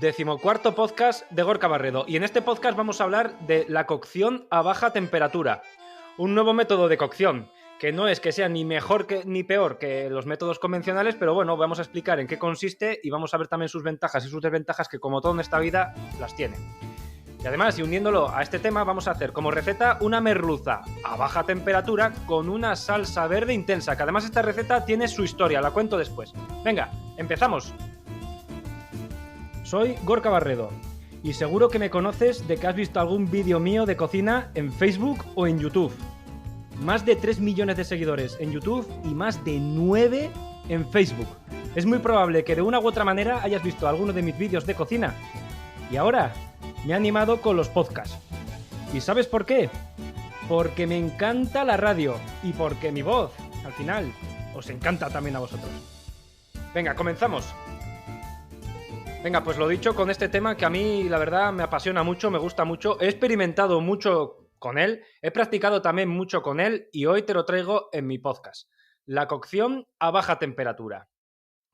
Decimocuarto podcast de Gorka Barredo, y en este podcast vamos a hablar de la cocción a baja temperatura, un nuevo método de cocción que no es que sea ni mejor ni peor que los métodos convencionales, pero bueno, vamos a explicar en qué consiste y vamos a ver también sus ventajas y sus desventajas, que como todo en esta vida las tiene. Y además, y uniéndolo a este tema, vamos a hacer como receta una merluza a baja temperatura con una salsa verde intensa, que además esta receta tiene su historia, la cuento después. Venga, empezamos. Soy Gorka Barredo y seguro que me conoces de que has visto algún vídeo mío de cocina en Facebook o en YouTube. Más de 3 millones de seguidores en YouTube y más de 9 en Facebook. Es muy probable que de una u otra manera hayas visto alguno de mis vídeos de cocina. Y ahora me he animado con los podcasts. ¿Y sabes por qué? Porque me encanta la radio y porque mi voz, al final, os encanta también a vosotros. Venga, comenzamos. Venga, pues lo dicho, con este tema que a mí la verdad me apasiona mucho, me gusta mucho, he experimentado mucho con él, he practicado también mucho con él y hoy te lo traigo en mi podcast. La cocción a baja temperatura.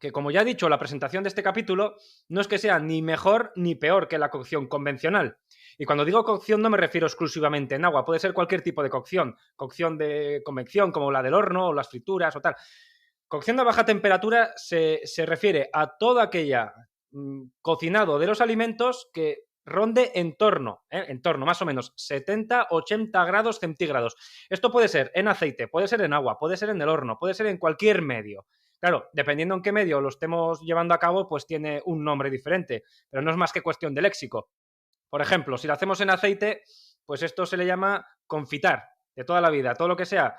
Que como ya he dicho en la presentación de este capítulo, no es que sea ni mejor ni peor que la cocción convencional. Y cuando digo cocción no me refiero exclusivamente en agua, puede ser cualquier tipo de cocción. Cocción de convección como la del horno o las frituras o tal. Cocción a baja temperatura se refiere a toda aquella cocinado de los alimentos que ronde en torno más o menos 70-80 grados centígrados. Esto puede ser en aceite, puede ser en agua, puede ser en el horno, puede ser en cualquier medio. Claro, dependiendo en qué medio lo estemos llevando a cabo, pues tiene un nombre diferente, pero no es más que cuestión de léxico. Por ejemplo, si lo hacemos en aceite, pues esto se le llama confitar, de toda la vida, todo lo que sea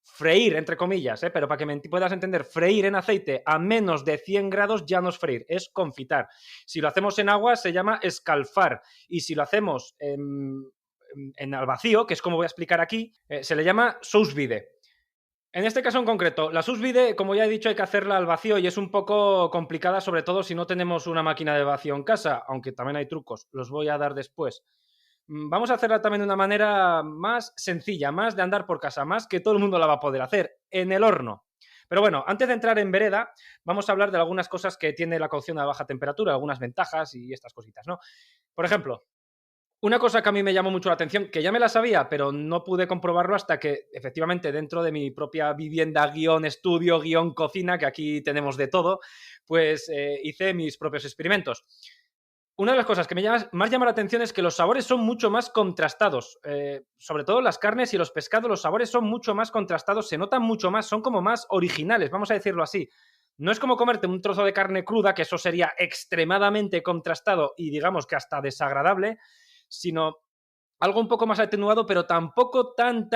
freír, entre comillas, pero para que me puedas entender, freír en aceite a menos de 100 grados ya no es freír, es confitar. Si lo hacemos en agua se llama escalfar, y si lo hacemos al vacío, que es como voy a explicar aquí, se le llama sous vide. En este caso en concreto, la sous vide, como ya he dicho, hay que hacerla al vacío y es un poco complicada, sobre todo si no tenemos una máquina de vacío en casa, aunque también hay trucos, los voy a dar después. Vamos a hacerla también de una manera más sencilla, más de andar por casa, más que todo el mundo la va a poder hacer, en el horno. Pero bueno, antes de entrar en vereda, vamos a hablar de algunas cosas que tiene la cocción a baja temperatura, algunas ventajas y estas cositas, ¿no? Por ejemplo, una cosa que a mí me llamó mucho la atención, que ya me la sabía, pero no pude comprobarlo hasta que efectivamente dentro de mi propia vivienda, guión estudio, guión cocina, que aquí tenemos de todo, pues hice mis propios experimentos. Una de las cosas que más llama la atención es que los sabores son mucho más contrastados. Sobre todo las carnes y los pescados, los sabores son mucho más contrastados, se notan mucho más, son como más originales, vamos a decirlo así. No es como comerte un trozo de carne cruda, que eso sería extremadamente contrastado y digamos que hasta desagradable, sino algo un poco más atenuado, pero tampoco tan,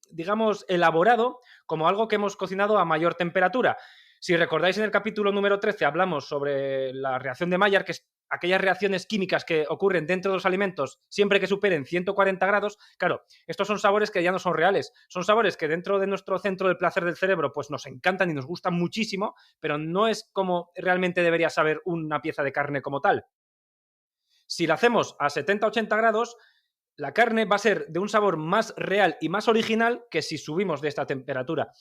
digamos, elaborado como algo que hemos cocinado a mayor temperatura. Si recordáis, en el capítulo número 13 hablamos sobre la reacción de Maillard, que es aquellas reacciones químicas que ocurren dentro de los alimentos siempre que superen 140 grados. Claro, estos son sabores que ya no son reales. Son sabores que dentro de nuestro centro del placer del cerebro pues nos encantan y nos gustan muchísimo, pero no es como realmente debería saber una pieza de carne como tal. Si la hacemos a 70-80 grados, la carne va a ser de un sabor más real y más original que si subimos de esta temperatura.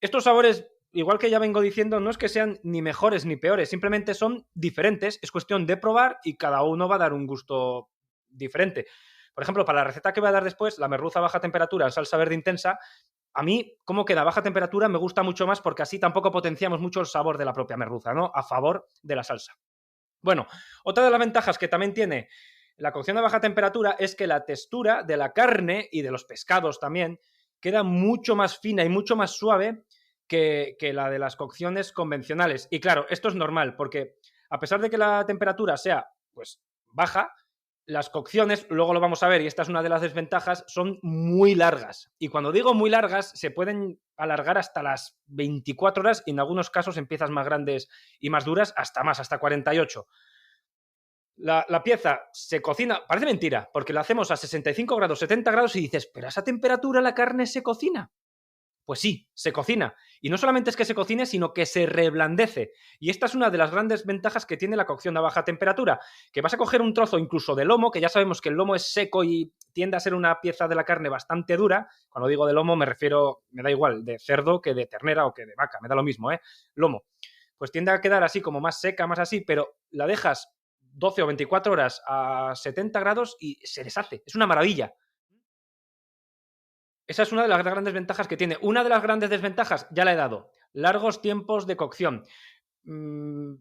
Estos sabores, igual que ya vengo diciendo, no es que sean ni mejores ni peores, simplemente son diferentes, es cuestión de probar y cada uno va a dar un gusto diferente. Por ejemplo, para la receta que voy a dar después, la merluza a baja temperatura en salsa verde intensa, a mí, cómo queda a baja temperatura, me gusta mucho más porque así tampoco potenciamos mucho el sabor de la propia merluza, ¿no? A favor de la salsa. Bueno, otra de las ventajas que también tiene la cocción a baja temperatura es que la textura de la carne y de los pescados también queda mucho más fina y mucho más suave que la de las cocciones convencionales. Y claro, esto es normal porque a pesar de que la temperatura sea pues baja, las cocciones, luego lo vamos a ver y esta es una de las desventajas, son muy largas. Y cuando digo muy largas, se pueden alargar hasta las 24 horas y en algunos casos en piezas más grandes y más duras hasta 48. La pieza se cocina, parece mentira, porque la hacemos a 65 grados, 70 grados y dices, pero a esa temperatura la carne se cocina. Pues sí, se cocina. Y no solamente es que se cocine, sino que se reblandece. Y esta es una de las grandes ventajas que tiene la cocción a baja temperatura, que vas a coger un trozo incluso de lomo, que ya sabemos que el lomo es seco y tiende a ser una pieza de la carne bastante dura. Cuando digo de lomo me refiero, me da igual, de cerdo que de ternera o que de vaca, me da lo mismo, lomo. pues tiende a quedar así como más seca, más así, pero la dejas 12 o 24 horas a 70 grados y se deshace. Es una maravilla. Esa es una de las grandes ventajas que tiene. Una de las grandes desventajas, ya la he dado. Largos tiempos de cocción. Mm,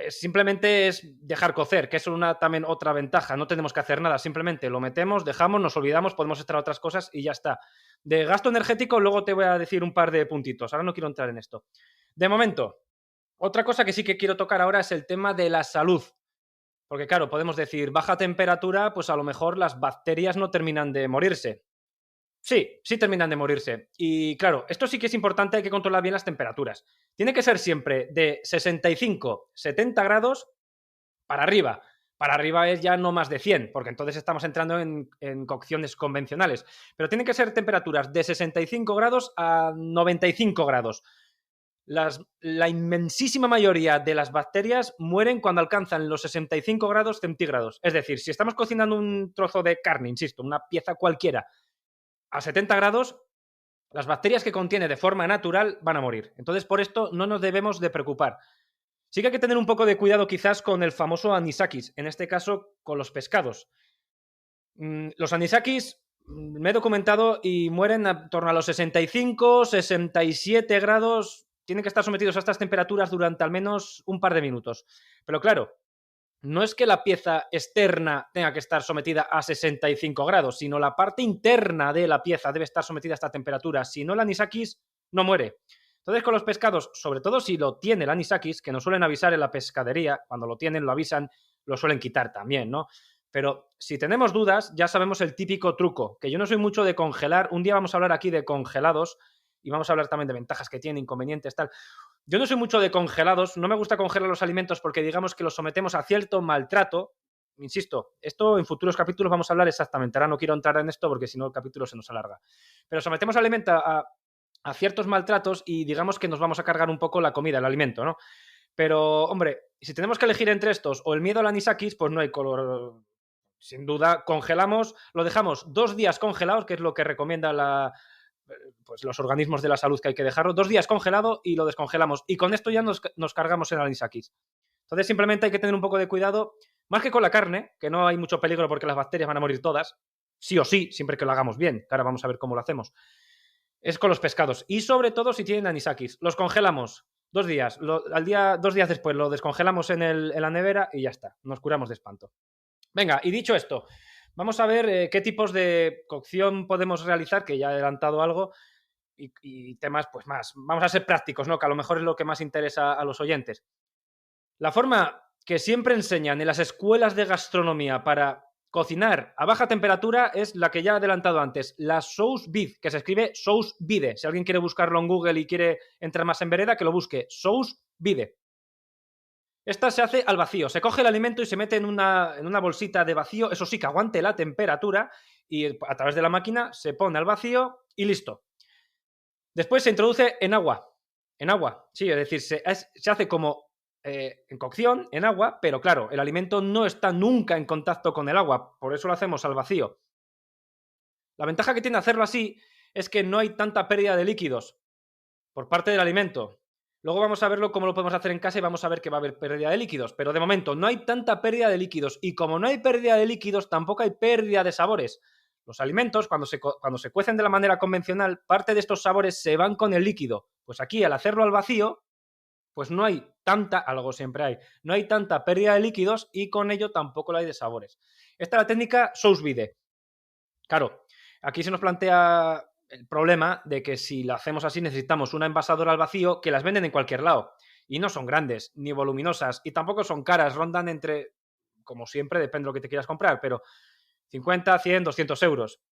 simplemente es dejar cocer, que es también otra ventaja. No tenemos que hacer nada, simplemente lo metemos, dejamos, nos olvidamos, podemos extraer otras cosas y ya está. De gasto energético, luego te voy a decir un par de puntitos. Ahora no quiero entrar en esto. De momento, otra cosa que sí que quiero tocar ahora es el tema de la salud. Porque claro, podemos decir, baja temperatura, pues a lo mejor las bacterias no terminan de morirse. Sí, sí terminan de morirse. Y claro, esto sí que es importante, hay que controlar bien las temperaturas. Tiene que ser siempre de 65, 70 grados para arriba. Para arriba es ya no más de 100, porque entonces estamos entrando en cocciones convencionales. Pero tienen que ser temperaturas de 65 grados a 95 grados. La inmensísima mayoría de las bacterias mueren cuando alcanzan los 65 grados centígrados. Es decir, si estamos cocinando un trozo de carne, insisto, una pieza cualquiera, a 70 grados, las bacterias que contiene de forma natural van a morir. Entonces, por esto no nos debemos de preocupar. Sí que hay que tener un poco de cuidado quizás con el famoso anisakis, en este caso con los pescados. Los anisakis me he documentado y mueren en torno a los 65, 67 grados. Tienen que estar sometidos a estas temperaturas durante al menos un par de minutos. Pero claro, no es que la pieza externa tenga que estar sometida a 65 grados, sino la parte interna de la pieza debe estar sometida a esta temperatura. Si no, el anisakis no muere. Entonces, con los pescados, sobre todo si lo tiene el anisakis, que nos suelen avisar en la pescadería, cuando lo tienen, lo avisan, lo suelen quitar también, ¿no? Pero si tenemos dudas, ya sabemos el típico truco, que yo no soy mucho de congelar. Un día vamos a hablar aquí de congelados y vamos a hablar también de ventajas que tiene, inconvenientes, tal. Yo no soy mucho de congelados, no me gusta congelar los alimentos porque digamos que los sometemos a cierto maltrato. Insisto, esto en futuros capítulos vamos a hablar exactamente. Ahora no quiero entrar en esto porque si no el capítulo se nos alarga. Pero sometemos alimentos a ciertos maltratos y digamos que nos vamos a cargar un poco la comida, el alimento, ¿no? Pero, hombre, si tenemos que elegir entre estos o el miedo al anisakis, pues no hay color. Sin duda, congelamos, lo dejamos 2 días congelados, que es lo que recomienda pues los organismos de la salud, que hay que dejarlo 2 días congelado y lo descongelamos. Y con esto ya nos cargamos el anisakis. Entonces simplemente hay que tener un poco de cuidado, más que con la carne, que no hay mucho peligro porque las bacterias van a morir todas, sí o sí, siempre que lo hagamos bien, que ahora vamos a ver cómo lo hacemos. Es con los pescados. Y sobre todo si tienen anisakis. Los congelamos 2 días. 2 días después lo descongelamos en la nevera y ya está. Nos curamos de espanto. Venga, y dicho esto, vamos a ver qué tipos de cocción podemos realizar, que ya he adelantado algo, y temas pues más. Vamos a ser prácticos, ¿no? Que a lo mejor es lo que más interesa a los oyentes. La forma que siempre enseñan en las escuelas de gastronomía para cocinar a baja temperatura es la que ya he adelantado antes, la sous vide, que se escribe sous vide. Si alguien quiere buscarlo en Google y quiere entrar más en vereda, que lo busque, sous vide. Esta se hace al vacío, se coge el alimento y se mete en una bolsita de vacío, eso sí, que aguante la temperatura, y a través de la máquina se pone al vacío y listo. Después se introduce en agua, sí, es decir, se hace como en cocción, en agua, pero claro, el alimento no está nunca en contacto con el agua, por eso lo hacemos al vacío. La ventaja que tiene hacerlo así es que no hay tanta pérdida de líquidos por parte del alimento. Luego vamos a verlo cómo lo podemos hacer en casa y vamos a ver que va a haber pérdida de líquidos, pero de momento no hay tanta pérdida de líquidos y como no hay pérdida de líquidos, tampoco hay pérdida de sabores. Los alimentos, cuando se cuecen de la manera convencional, parte de estos sabores se van con el líquido. Pues aquí, al hacerlo al vacío, pues no hay tanta, algo siempre hay, no hay tanta pérdida de líquidos y con ello tampoco la hay de sabores. Esta es la técnica sous vide. Claro, aquí se nos plantea el problema de que si lo hacemos así necesitamos una envasadora al vacío que las venden en cualquier lado y no son grandes ni voluminosas y tampoco son caras, rondan entre, como siempre, depende de lo que te quieras comprar, pero 50, 100, 200 euros.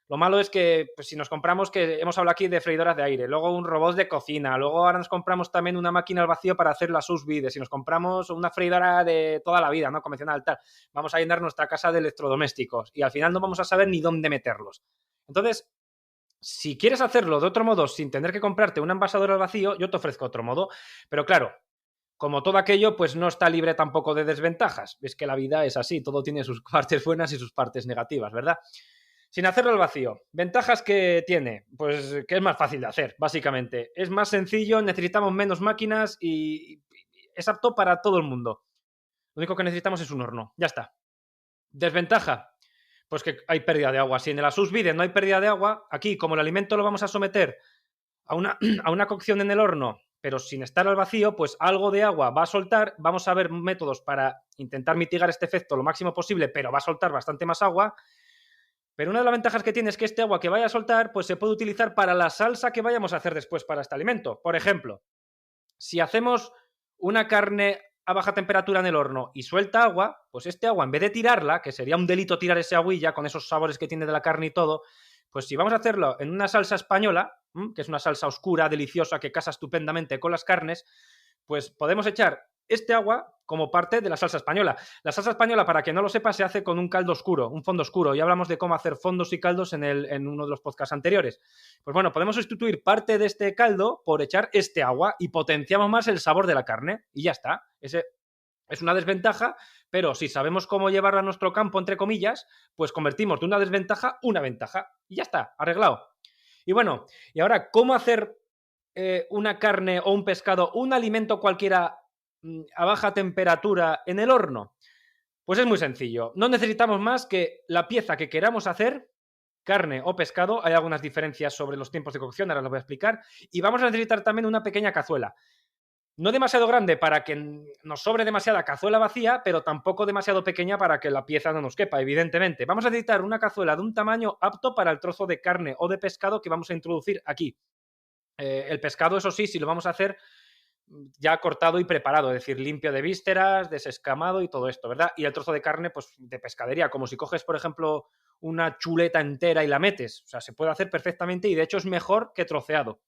Lo malo es que pues, si nos compramos, que hemos hablado aquí de freidoras de aire, luego un robot de cocina, luego ahora nos compramos también una máquina al vacío para hacer la sous vide, si nos compramos una freidora de toda la vida, ¿no? Convencional, tal, vamos a llenar nuestra casa de electrodomésticos y al final no vamos a saber ni dónde meterlos. Entonces, si quieres hacerlo de otro modo sin tener que comprarte un envasador al vacío, yo te ofrezco otro modo, pero claro, como todo aquello, pues no está libre tampoco de desventajas. Es que la vida es así, todo tiene sus partes buenas y sus partes negativas, ¿verdad? Sin hacerlo al vacío. ¿Ventajas que tiene? Pues que es más fácil de hacer, básicamente. Es más sencillo, necesitamos menos máquinas y es apto para todo el mundo. Lo único que necesitamos es un horno. Ya está. Desventaja, pues que hay pérdida de agua. Si en la sous vide no hay pérdida de agua, aquí, como el alimento lo vamos a someter a una cocción en el horno, pero sin estar al vacío, pues algo de agua va a soltar. Vamos a ver métodos para intentar mitigar este efecto lo máximo posible, pero va a soltar bastante más agua. Pero una de las ventajas que tiene es que este agua que vaya a soltar, pues se puede utilizar para la salsa que vayamos a hacer después para este alimento. Por ejemplo, si hacemos una carne a baja temperatura en el horno y suelta agua, pues este agua, en vez de tirarla, que sería un delito tirar ese agüilla con esos sabores que tiene de la carne y todo, pues si vamos a hacerlo en una salsa española, que es una salsa oscura, deliciosa, que casa estupendamente con las carnes, pues podemos echar este agua como parte de la salsa española. La salsa española, para que no lo sepa, se hace con un caldo oscuro, un fondo oscuro. Ya hablamos de cómo hacer fondos y caldos en uno de los podcasts anteriores. Pues bueno, podemos sustituir parte de este caldo por echar este agua y potenciamos más el sabor de la carne. Y ya está. Ese es una desventaja, pero si sabemos cómo llevarla a nuestro campo, entre comillas, pues convertimos de una desventaja una ventaja. Y ya está, arreglado. Y bueno, y ahora, ¿cómo hacer una carne o un pescado, un alimento cualquiera a baja temperatura en el horno? Pues es muy sencillo. No necesitamos más que la pieza que queramos hacer, carne o pescado. Hay algunas diferencias sobre los tiempos de cocción, ahora lo voy a explicar. Y vamos a necesitar también una pequeña cazuela. No demasiado grande para que nos sobre demasiada cazuela vacía, pero tampoco demasiado pequeña para que la pieza no nos quepa, evidentemente. Vamos a necesitar una cazuela de un tamaño apto para el trozo de carne o de pescado que vamos a introducir aquí. El pescado, eso sí, si lo vamos a hacer ya cortado y preparado, es decir, limpio de vísceras, desescamado y todo esto, ¿verdad? Y el trozo de carne, pues de pescadería, como si coges, por ejemplo, una chuleta entera y la metes. O sea, se puede hacer perfectamente y de hecho es mejor que troceado.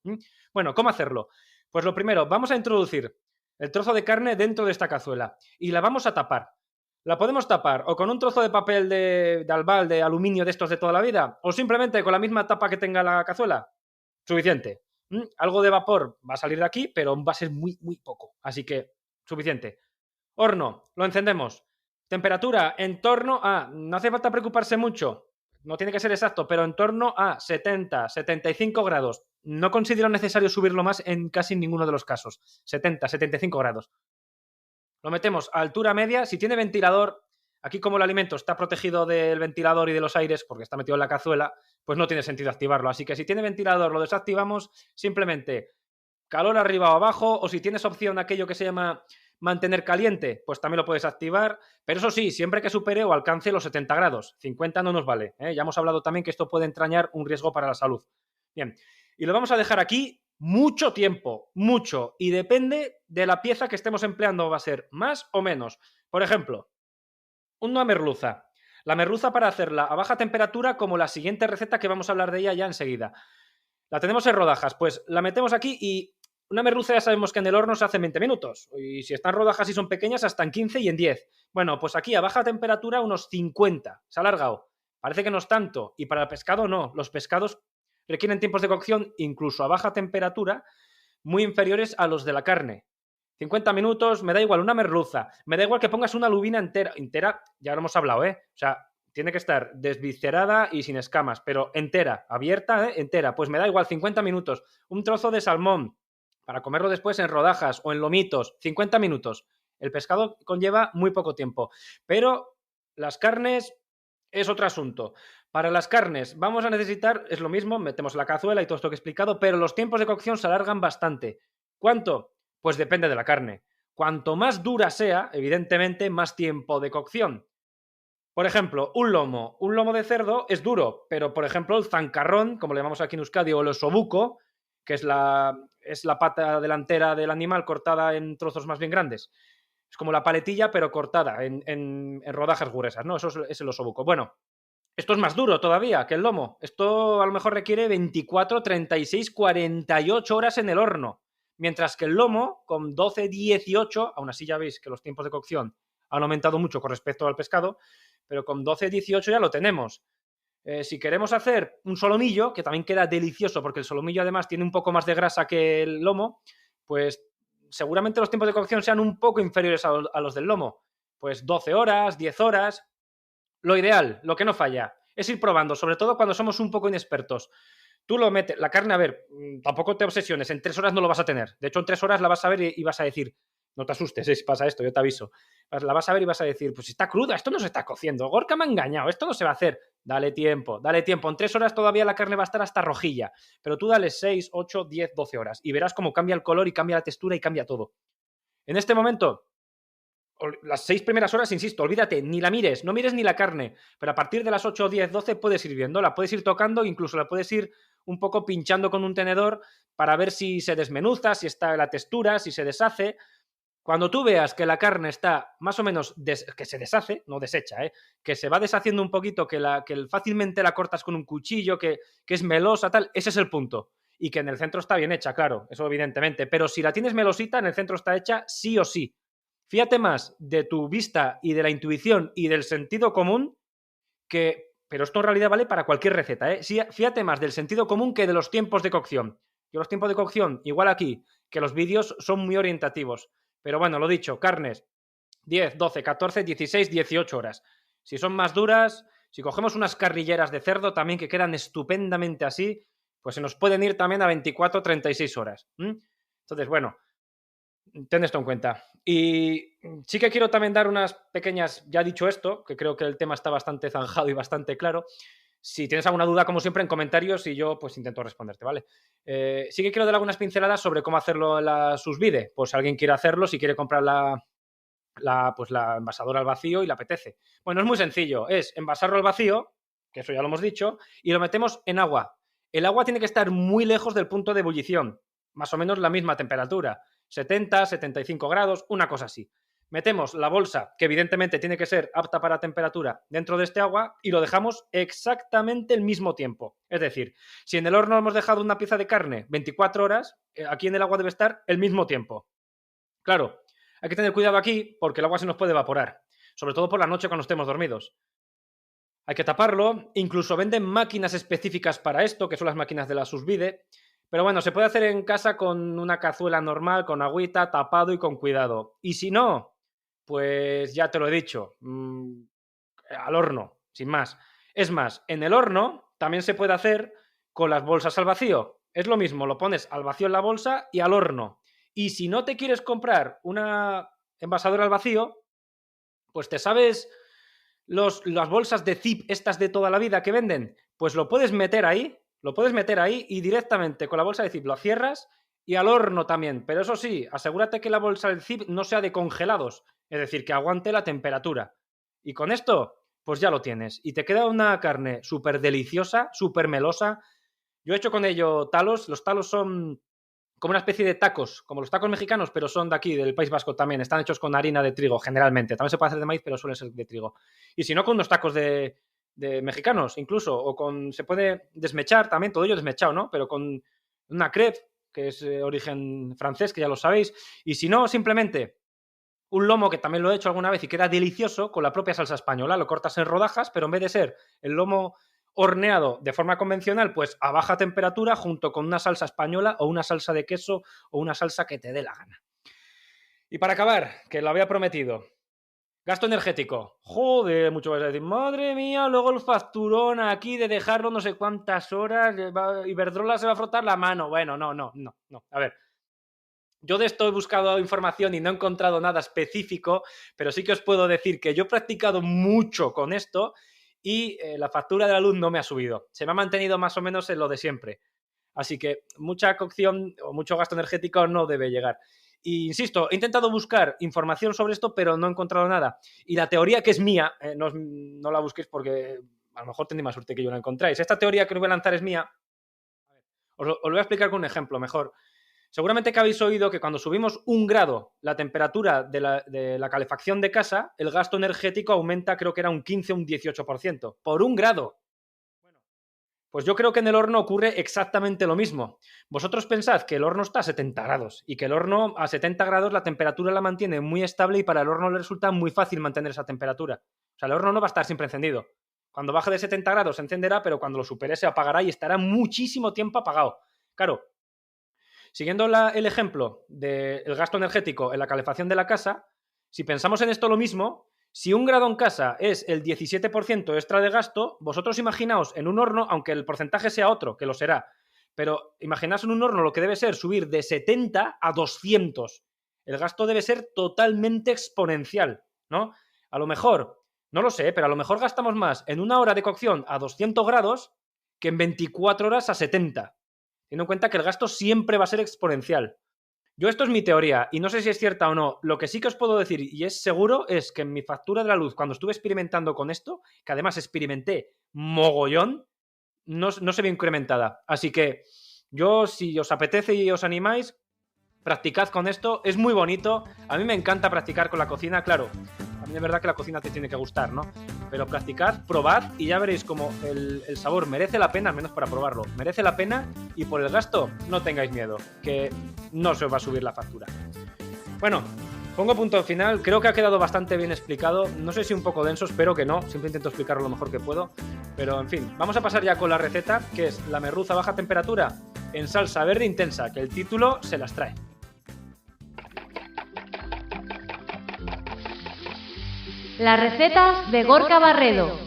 Bueno, ¿cómo hacerlo? Pues lo primero, vamos a introducir el trozo de carne dentro de esta cazuela y la vamos a tapar. La podemos tapar o con un trozo de papel de albal, de aluminio de estos de toda la vida, o simplemente con la misma tapa que tenga la cazuela. Suficiente. Algo de vapor va a salir de aquí, pero va a ser muy, muy poco. Así que, suficiente. Horno, lo encendemos. Temperatura en torno a, no hace falta preocuparse mucho, no tiene que ser exacto, pero en torno a 70, 75 grados. No considero necesario subirlo más en casi ninguno de los casos. 70, 75 grados. Lo metemos a altura media. Si tiene ventilador, aquí como el alimento está protegido del ventilador y de los aires porque está metido en la cazuela, pues no tiene sentido activarlo. Así que si tiene ventilador lo desactivamos, simplemente calor arriba o abajo, o si tienes opción aquello que se llama mantener caliente, pues también lo puedes activar, pero eso sí, siempre que supere o alcance los 70 grados. 50 no nos vale, ¿eh? Ya hemos hablado también que esto puede entrañar un riesgo para la salud. Bien, y lo vamos a dejar aquí mucho tiempo, mucho, y depende de la pieza que estemos empleando, va a ser más o menos. Por ejemplo, una merluza. La merluza, para hacerla a baja temperatura, como la siguiente receta que vamos a hablar de ella ya enseguida. La tenemos en rodajas, pues la metemos aquí y una merluza ya sabemos que en el horno se hace en 20 minutos. Y si están rodajas y son pequeñas, hasta en 15 y en 10. Bueno, pues aquí a baja temperatura unos 50. Se ha alargado. Parece que no es tanto. Y para el pescado no. Los pescados requieren tiempos de cocción, incluso a baja temperatura, muy inferiores a los de la carne. 50 minutos, me da igual una merluza. Me da igual que pongas una lubina entera. Entera, ya lo hemos hablado, ¿eh? O sea, tiene que estar desviscerada y sin escamas, pero entera, abierta, entera. Pues me da igual, 50 minutos. Un trozo de salmón para comerlo después en rodajas o en lomitos, 50 minutos. El pescado conlleva muy poco tiempo. Pero las carnes es otro asunto. Para las carnes vamos a necesitar, es lo mismo, metemos la cazuela y todo esto que he explicado, pero los tiempos de cocción se alargan bastante. ¿Cuánto? Pues depende de la carne. Cuanto más dura sea, evidentemente, más tiempo de cocción. Por ejemplo, un lomo de cerdo es duro, pero por ejemplo el zancarrón, como le llamamos aquí en Euskadi, o el osobuco, que es la pata delantera del animal cortada en trozos más bien grandes. Es como la paletilla, pero cortada en rodajas gruesas, ¿no? Eso es el osobuco. Bueno, esto es más duro todavía que el lomo. Esto a lo mejor requiere 24, 36, 48 horas en el horno. Mientras que el lomo, con 12, 18, aún así ya veis que los tiempos de cocción han aumentado mucho con respecto al pescado, pero con 12, 18 ya lo tenemos. Si queremos hacer un solomillo, que también queda delicioso, porque el solomillo además tiene un poco más de grasa que el lomo, pues seguramente los tiempos de cocción sean un poco inferiores a los del lomo. Pues 12 horas, 10 horas. Lo ideal, lo que no falla, es ir probando, sobre todo cuando somos un poco inexpertos. Tú lo metes, la carne, a ver, tampoco te obsesiones, en 3 horas no lo vas a tener. De hecho, en 3 horas la vas a ver y vas a decir, No te asustes, si pasa esto, yo te aviso. La vas a ver y vas a decir, pues está cruda, esto no se está cociendo. Gorka me ha engañado, esto no se va a hacer. Dale tiempo, dale tiempo. En 3 horas todavía la carne va a estar hasta rojilla. Pero tú dale 6, 8, 10, 12 horas. Y verás cómo cambia el color y cambia la textura y cambia todo. En este momento, las 6 primeras horas, insisto, olvídate, ni la mires, no mires ni la carne. Pero a partir de las 8, 10, 12 puedes ir viéndola, puedes ir tocando, incluso la puedes ir un poco pinchando con un tenedor para ver si se desmenuza, si está la textura, si se deshace. Cuando tú veas que la carne está más o menos, que se deshace, no desecha, que se va deshaciendo un poquito, que fácilmente la cortas con un cuchillo, que es melosa, tal, ese es el punto. Y que en el centro está bien hecha, claro, eso evidentemente. Pero si la tienes melosita, en el centro está hecha sí o sí. Fíjate más de tu vista y de la intuición y del sentido común pero esto en realidad vale para cualquier receta, ¿eh? Fíjate más del sentido común que de los tiempos de cocción. Yo los tiempos de cocción, igual aquí, que los vídeos son muy orientativos. Pero bueno, lo dicho, carnes, 10, 12, 14, 16, 18 horas. Si son más duras, si cogemos unas carrilleras de cerdo también que quedan estupendamente así, pues se nos pueden ir también a 24, 36 horas. Entonces, bueno, ten esto en cuenta. Y sí que quiero también dar unas pequeñas, ya dicho esto, que creo que el tema está bastante zanjado y bastante claro. Si tienes alguna duda, como siempre, en comentarios y yo pues intento responderte, ¿vale? Sí que quiero dar algunas pinceladas sobre cómo hacerlo en la sous vide. Pues si alguien quiere hacerlo, si quiere comprar la envasadora al vacío y le apetece. Bueno, es muy sencillo. Es envasarlo al vacío, que eso ya lo hemos dicho, y lo metemos en agua. El agua tiene que estar muy lejos del punto de ebullición. Más o menos la misma temperatura. 70, 75 grados, una cosa así. Metemos la bolsa, que evidentemente tiene que ser apta para temperatura, dentro de este agua y lo dejamos exactamente el mismo tiempo. Es decir, si en el horno hemos dejado una pieza de carne 24 horas, aquí en el agua debe estar el mismo tiempo. Claro, hay que tener cuidado aquí porque el agua se nos puede evaporar, sobre todo por la noche cuando estemos dormidos. Hay que taparlo, incluso venden máquinas específicas para esto, que son las máquinas de la sous vide. Pero bueno, se puede hacer en casa con una cazuela normal, con agüita, tapado y con cuidado. Y si no, pues ya te lo he dicho, al horno, sin más. Es más, en el horno también se puede hacer con las bolsas al vacío. Es lo mismo, lo pones al vacío en la bolsa y al horno. Y si no te quieres comprar una envasadora al vacío, pues te sabes las bolsas de zip estas de toda la vida que venden, pues lo puedes meter ahí y directamente con la bolsa de zip lo cierras y al horno también. Pero eso sí, asegúrate que la bolsa de zip no sea de congelados, es decir, que aguante la temperatura. Y con esto, pues ya lo tienes. Y te queda una carne súper deliciosa, súper melosa. Yo he hecho con ello talos. Los talos son como una especie de tacos, como los tacos mexicanos, pero son de aquí, del País Vasco también. Están hechos con harina de trigo, generalmente. También se puede hacer de maíz, pero suelen ser de trigo. Y si no, con unos tacos de mexicanos, incluso. O se puede desmechar también, todo ello desmechado, ¿no? Pero con una crepe, que es origen francés, que ya lo sabéis. Y si no, simplemente un lomo, que también lo he hecho alguna vez y queda delicioso, con la propia salsa española. Lo cortas en rodajas, pero en vez de ser el lomo horneado de forma convencional, pues a baja temperatura, junto con una salsa española o una salsa de queso o una salsa que te dé la gana. Y para acabar, que lo había prometido, gasto energético. Joder, mucho vas a decir, madre mía, luego el facturón aquí de dejarlo no sé cuántas horas, Iberdrola se va a frotar la mano. Bueno, no. A ver, yo de esto he buscado información y no he encontrado nada específico, pero sí que os puedo decir que yo he practicado mucho con esto y la factura de la luz no me ha subido. Se me ha mantenido más o menos en lo de siempre. Así que mucha cocción o mucho gasto energético no debe llegar. Y insisto, he intentado buscar información sobre esto, pero no he encontrado nada. Y la teoría que es mía, no la busquéis porque a lo mejor tendréis más suerte que yo la encontráis. Esta teoría que os voy a lanzar es mía. Os lo voy a explicar con un ejemplo mejor. Seguramente que habéis oído que cuando subimos 1 grado la temperatura de la calefacción de casa, el gasto energético aumenta, creo que era un 15 o un 18%. Por 1 grado. Bueno, pues yo creo que en el horno ocurre exactamente lo mismo. Vosotros pensad que el horno está a 70 grados y que el horno a 70 grados la temperatura la mantiene muy estable y para el horno le resulta muy fácil mantener esa temperatura. O sea, el horno no va a estar siempre encendido. Cuando baje de 70 grados se encenderá, pero cuando lo supere se apagará y estará muchísimo tiempo apagado. Claro, siguiendo el ejemplo del gasto energético en la calefacción de la casa, si pensamos en esto lo mismo, si 1 grado en casa es el 17% extra de gasto, vosotros imaginaos en un horno, aunque el porcentaje sea otro, que lo será, pero imaginaos en un horno lo que debe ser subir de 70 a 200. el gasto debe ser totalmente exponencial, ¿no? A lo mejor, no lo sé, pero a lo mejor gastamos más en 1 hora de cocción a 200 grados que en 24 horas a 70. Teniendo en cuenta que el gasto siempre va a ser exponencial. Yo esto es mi teoría y no sé si es cierta o no. Lo que sí que os puedo decir, y es seguro, es que en mi factura de la luz, cuando estuve experimentando con esto, que además experimenté mogollón, no se ve incrementada. Así que yo, si os apetece y os animáis, practicad con esto. Es muy bonito. A mí me encanta practicar con la cocina, claro. A mí es verdad que la cocina te tiene que gustar, ¿no? Pero practicad, probad y ya veréis como el sabor merece la pena, al menos para probarlo. Merece la pena y por el gasto no tengáis miedo, que no se os va a subir la factura. Bueno, pongo punto final. Creo que ha quedado bastante bien explicado. No sé si un poco denso, espero que no. Siempre intento explicarlo lo mejor que puedo. Pero, en fin, vamos a pasar ya con la receta, que es la merluza a baja temperatura en salsa verde intensa, que el título se las trae. Las recetas de Gorka Barredo.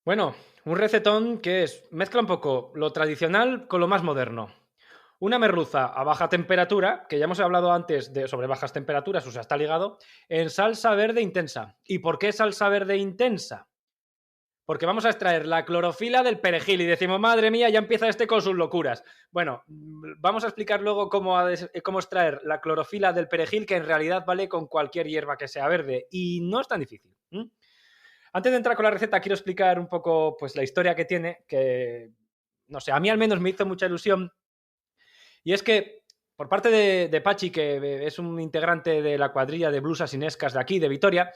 Bueno, un recetón que mezcla un poco lo tradicional con lo más moderno. Una merluza a baja temperatura, que ya hemos hablado antes sobre bajas temperaturas, o sea, está ligado, en salsa verde intensa. ¿Y por qué salsa verde intensa? Porque vamos a extraer la clorofila del perejil y decimos, madre mía, ya empieza este con sus locuras. Bueno, vamos a explicar luego cómo extraer la clorofila del perejil, que en realidad vale con cualquier hierba que sea verde. Y no es tan difícil. Antes de entrar con la receta, quiero explicar un poco pues, la historia que tiene, que, no sé, a mí al menos me hizo mucha ilusión. Y es que, por parte de Pachi, que es un integrante de la cuadrilla de blusas inescas de aquí, de Vitoria,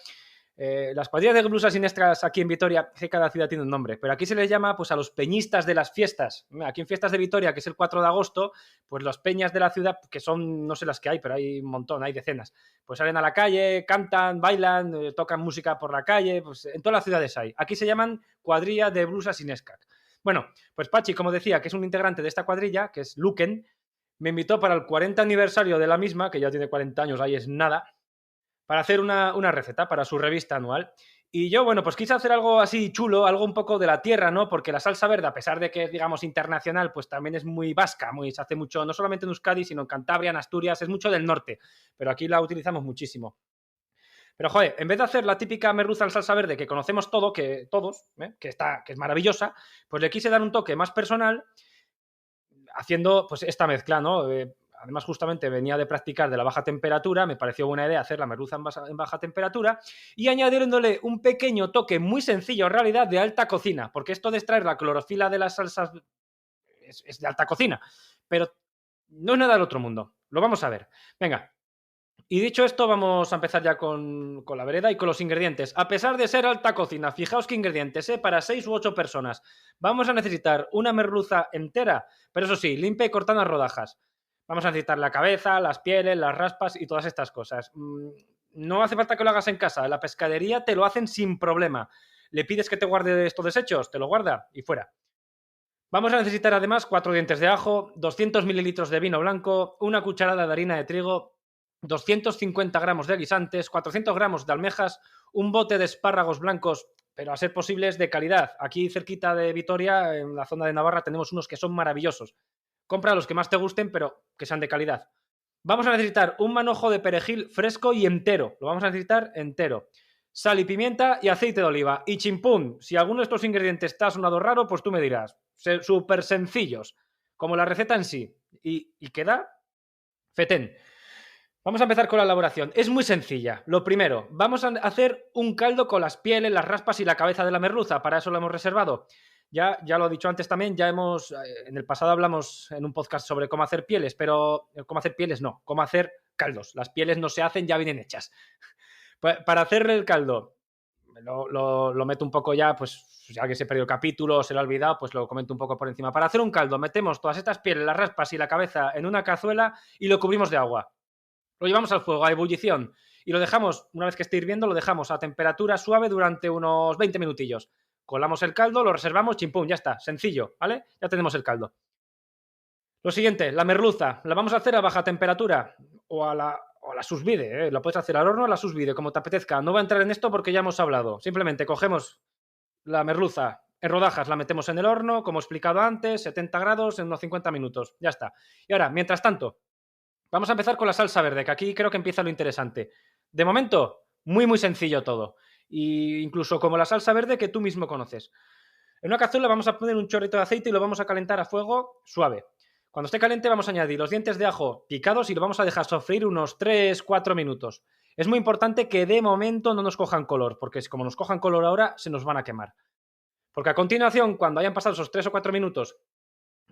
las cuadrillas de blusas inescas aquí en Vitoria, que cada ciudad tiene un nombre, pero aquí se les llama pues, a los peñistas de las fiestas. Aquí en Fiestas de Vitoria, que es el 4 de agosto, pues las peñas de la ciudad, que son, no sé las que hay, pero hay un montón, hay decenas, pues salen a la calle, cantan, bailan, tocan música por la calle, pues en todas las ciudades hay. Aquí se llaman cuadrilla de blusas inescas. Bueno, pues Pachi, como decía, que es un integrante de esta cuadrilla, que es Luken, me invitó para el 40 aniversario de la misma, que ya tiene 40 años, ahí es nada, para hacer una receta para su revista anual. Y yo, bueno, pues quise hacer algo así chulo, algo un poco de la tierra, ¿no? Porque la salsa verde, a pesar de que es, digamos, internacional, pues también es muy vasca, se hace mucho, no solamente en Euskadi, sino en Cantabria, en Asturias, es mucho del norte, pero aquí la utilizamos muchísimo. Pero, joder, en vez de hacer la típica merluza en salsa verde que conocemos todos, que es maravillosa, pues le quise dar un toque más personal haciendo pues esta mezcla, ¿no? Además, justamente venía de practicar de la baja temperatura, me pareció buena idea hacer la merluza en baja temperatura y añadiéndole un pequeño toque muy sencillo, en realidad, de alta cocina, porque esto de extraer la clorofila de las salsas es de alta cocina, pero no es nada del otro mundo. Lo vamos a ver. Venga. Y dicho esto, vamos a empezar ya con la vereda y con los ingredientes. A pesar de ser alta cocina, fijaos qué ingredientes, para 6 u 8 personas. Vamos a necesitar una merluza entera, pero eso sí, limpia y cortada en rodajas. Vamos a necesitar la cabeza, las pieles, las raspas y todas estas cosas. No hace falta que lo hagas en casa. En la pescadería te lo hacen sin problema. Le pides que te guarde estos desechos, te lo guarda y fuera. Vamos a necesitar además 4 dientes de ajo, 200 mililitros de vino blanco, una cucharada de harina de trigo, 250 gramos de guisantes, 400 gramos de almejas, un bote de espárragos blancos, pero a ser posibles de calidad. Aquí cerquita de Vitoria, en la zona de Navarra, tenemos unos que son maravillosos. Compra los que más te gusten, pero que sean de calidad. Vamos a necesitar un manojo de perejil fresco y entero. Lo vamos a necesitar entero. Sal y pimienta y aceite de oliva. Y chimpún, si alguno de estos ingredientes te ha sonado raro, pues tú me dirás. Súper sencillos, como la receta en sí. Y queda fetén. Vamos a empezar con la elaboración. Es muy sencilla. Lo primero, vamos a hacer un caldo con las pieles, las raspas y la cabeza de la merluza. Para eso lo hemos reservado. Ya lo he dicho antes también, en el pasado hablamos en un podcast sobre cómo hacer pieles, pero cómo hacer pieles no, cómo hacer caldos. Las pieles no se hacen, ya vienen hechas. Para hacer el caldo, lo meto un poco ya, pues si alguien se perdió el capítulo o se lo ha olvidado, pues lo comento un poco por encima. Para hacer un caldo, metemos todas estas pieles, las raspas y la cabeza en una cazuela y lo cubrimos de agua. Lo llevamos al fuego, a ebullición, y lo dejamos, una vez que esté hirviendo, lo dejamos a temperatura suave durante unos 20 minutillos. Colamos el caldo, lo reservamos, chimpum, ya está, sencillo, ¿vale? Ya tenemos el caldo. Lo siguiente, la merluza, la vamos a hacer a baja temperatura o a la sous vide, ¿eh? Lo puedes hacer al horno o a la sous vide, como te apetezca. No voy a entrar en esto porque ya hemos hablado. Simplemente cogemos la merluza, En rodajas la metemos en el horno, como he explicado antes, 70 grados en unos 50 minutos. Ya está. Y ahora, mientras tanto, vamos a empezar con la salsa verde, que aquí creo que empieza lo interesante. De momento, muy sencillo todo. Y incluso como la salsa verde que tú mismo conoces. En una cazuela vamos a poner un chorrito de aceite y lo vamos a calentar a fuego suave. Cuando esté caliente vamos a añadir los dientes de ajo picados y lo vamos a dejar sofreír unos 3-4 minutos. Es muy importante que de momento no nos cojan color, porque si como nos cojan color ahora, se nos van a quemar. Porque a continuación, cuando hayan pasado esos 3 o 4 minutos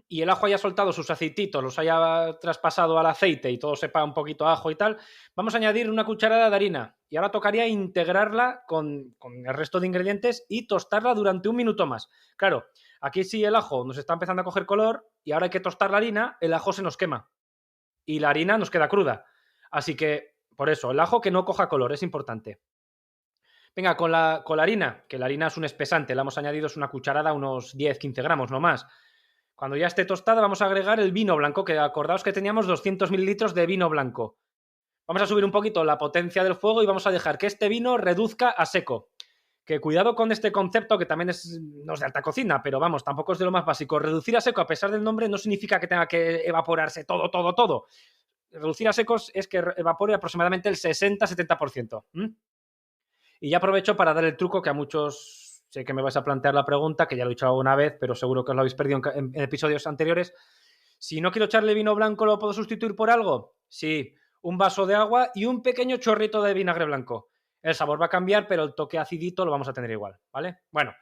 y el ajo haya soltado sus aceititos, los haya traspasado al aceite y todo sepa un poquito a ajo y tal, vamos a añadir una cucharada de harina. Y ahora tocaría integrarla con el resto de ingredientes y tostarla durante 1 minuto más. Claro, aquí sí el ajo nos está empezando a coger color y ahora hay que tostar la harina, el ajo se nos quema y la harina nos queda cruda. Así que, por eso, el ajo que no coja color, es importante. Venga, con la harina, que la harina es un espesante, le hemos añadido una cucharada, unos 10-15 gramos, no más. Cuando ya esté tostada vamos a agregar el vino blanco, que acordaos que teníamos 200 mililitros de vino blanco. Vamos a subir un poquito la potencia del fuego y vamos a dejar que este vino reduzca a seco. Que cuidado con este concepto, que también no es de alta cocina, pero vamos, tampoco es de lo más básico. Reducir a seco, a pesar del nombre, no significa que tenga que evaporarse todo. Reducir a secos es que evapore aproximadamente el 60-70%. Y ya aprovecho para dar el truco que a muchos sé que me vais a plantear la pregunta, que ya lo he dicho alguna vez, pero seguro que os lo habéis perdido en episodios anteriores. Si no quiero echarle vino blanco, ¿lo puedo sustituir por algo? Sí, un vaso de agua y un pequeño chorrito de vinagre blanco. El sabor va a cambiar, pero el toque acidito lo vamos a tener igual, ¿vale? Bueno,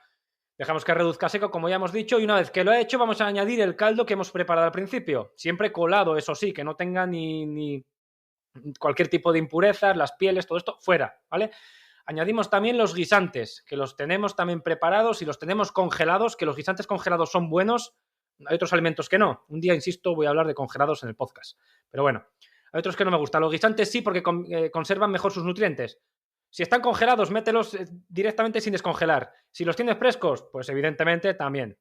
dejamos que reduzca seco, como ya hemos dicho, y una vez que lo he hecho, vamos a añadir el caldo que hemos preparado al principio. Siempre colado, eso sí, que no tenga ni cualquier tipo de impurezas, las pieles, todo esto, fuera, ¿vale? Añadimos también los guisantes, que los tenemos también preparados y los tenemos congelados, que los guisantes congelados son buenos. Hay otros alimentos que no. Un día, insisto, voy a hablar de congelados en el podcast. Pero bueno, hay otros que no me gustan. Los guisantes sí, porque conservan mejor sus nutrientes. Si están congelados, mételos directamente sin descongelar. Si los tienes frescos, pues evidentemente también.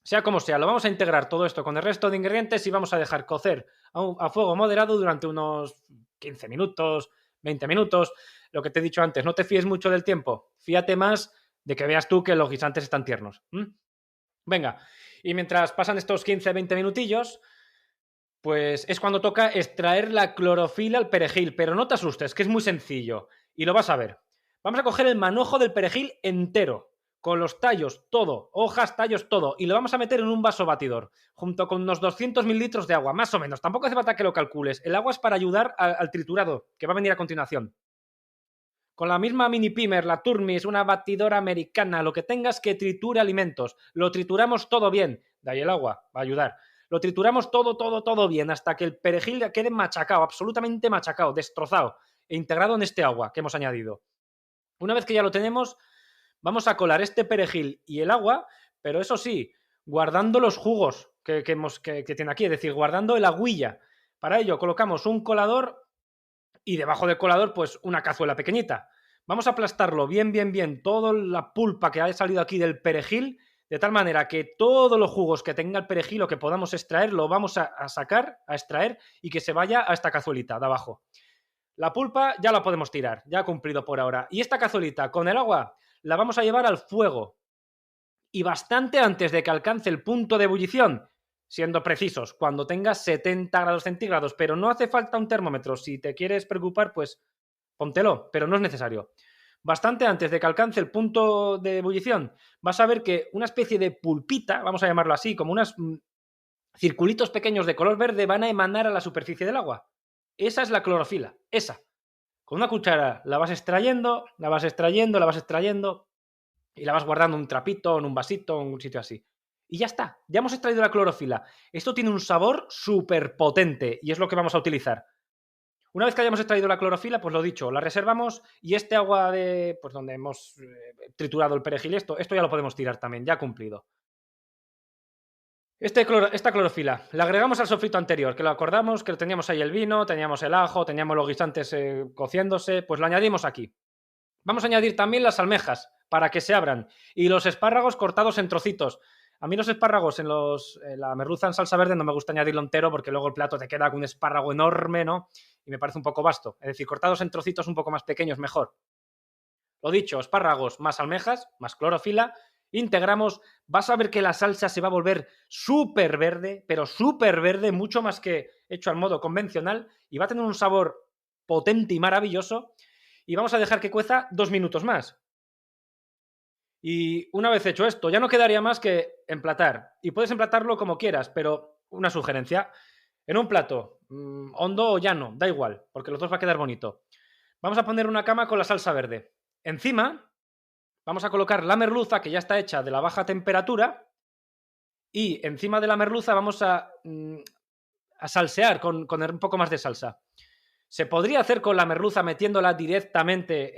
Sea como sea, lo vamos a integrar todo esto con el resto de ingredientes y vamos a dejar cocer a fuego moderado durante unos 15 minutos, 20 minutos. Lo que te he dicho antes, no te fíes mucho del tiempo. Fíate más de que veas tú que los guisantes están tiernos. Venga, y mientras pasan estos 15-20 minutillos, pues es cuando toca extraer la clorofila al perejil. Pero no te asustes, que es muy sencillo. Y lo vas a ver. Vamos a coger el manojo del perejil entero, con los tallos, todo, hojas, tallos, todo, y lo vamos a meter en un vaso batidor, junto con unos 200 mililitros de agua, más o menos. Tampoco hace falta que lo calcules. El agua es para ayudar al triturado, que va a venir a continuación. Con la misma mini pimer, la Turmis, una batidora americana, lo que tengas que triture alimentos. Lo trituramos todo bien. De ahí el agua, va a ayudar. Lo trituramos todo bien, hasta que el perejil quede machacado, absolutamente machacado, destrozado e integrado en este agua que hemos añadido. Una vez que ya lo tenemos, vamos a colar este perejil y el agua, pero eso sí, guardando los jugos que tiene aquí, es decir, guardando el agüilla. Para ello colocamos un colador y debajo del colador pues una cazuela pequeñita. Vamos a aplastarlo bien, toda la pulpa que haya salido aquí del perejil, de tal manera que todos los jugos que tenga el perejil o que podamos extraer, lo vamos a sacar, a extraer y que se vaya a esta cazuelita de abajo. La pulpa ya la podemos tirar, ya ha cumplido por ahora. Y esta cazuelita con el agua la vamos a llevar al fuego. Y bastante antes de que alcance el punto de ebullición, siendo precisos, cuando tengas 70 grados centígrados, pero no hace falta un termómetro. Si te quieres preocupar, pues póntelo, pero no es necesario. Bastante antes de que alcance el punto de ebullición, vas a ver que una especie de pulpita, vamos a llamarlo así, como unos circulitos pequeños de color verde van a emanar a la superficie del agua. Esa es la clorofila, esa. Con una cuchara la vas extrayendo y la vas guardando en un trapito, en un vasito, en un sitio así. Y ya está, ya hemos extraído la clorofila. Esto tiene un sabor súper potente y es lo que vamos a utilizar. Una vez que hayamos extraído la clorofila, pues lo dicho, la reservamos y este agua de, pues donde hemos triturado el perejil, esto ya lo podemos tirar también, ya ha cumplido. Esta clorofila la agregamos al sofrito anterior, que lo acordamos, que teníamos ahí el vino, teníamos el ajo, teníamos los guisantes cociéndose, pues lo añadimos aquí. Vamos a añadir también las almejas para que se abran y los espárragos cortados en trocitos. A mí los espárragos en la merluza en salsa verde no me gusta añadirlo entero porque luego el plato te queda con un espárrago enorme, ¿no? Y me parece un poco vasto. Es decir, cortados en trocitos un poco más pequeños mejor. Lo dicho, espárragos más almejas, más clorofila integramos, vas a ver que la salsa se va a volver súper verde, pero súper verde, mucho más que hecho al modo convencional, y va a tener un sabor potente y maravilloso. Y vamos a dejar que cueza 2 minutos más. Y una vez hecho esto, ya no quedaría más que emplatar. Y puedes emplatarlo como quieras, pero una sugerencia. En un plato, hondo o llano, da igual, porque los dos va a quedar bonito. Vamos a poner una cama con la salsa verde. Encima, vamos a colocar la merluza, que ya está hecha de la baja temperatura. Y encima de la merluza vamos a salsear con un poco más de salsa. Se podría hacer con la merluza metiéndola directamente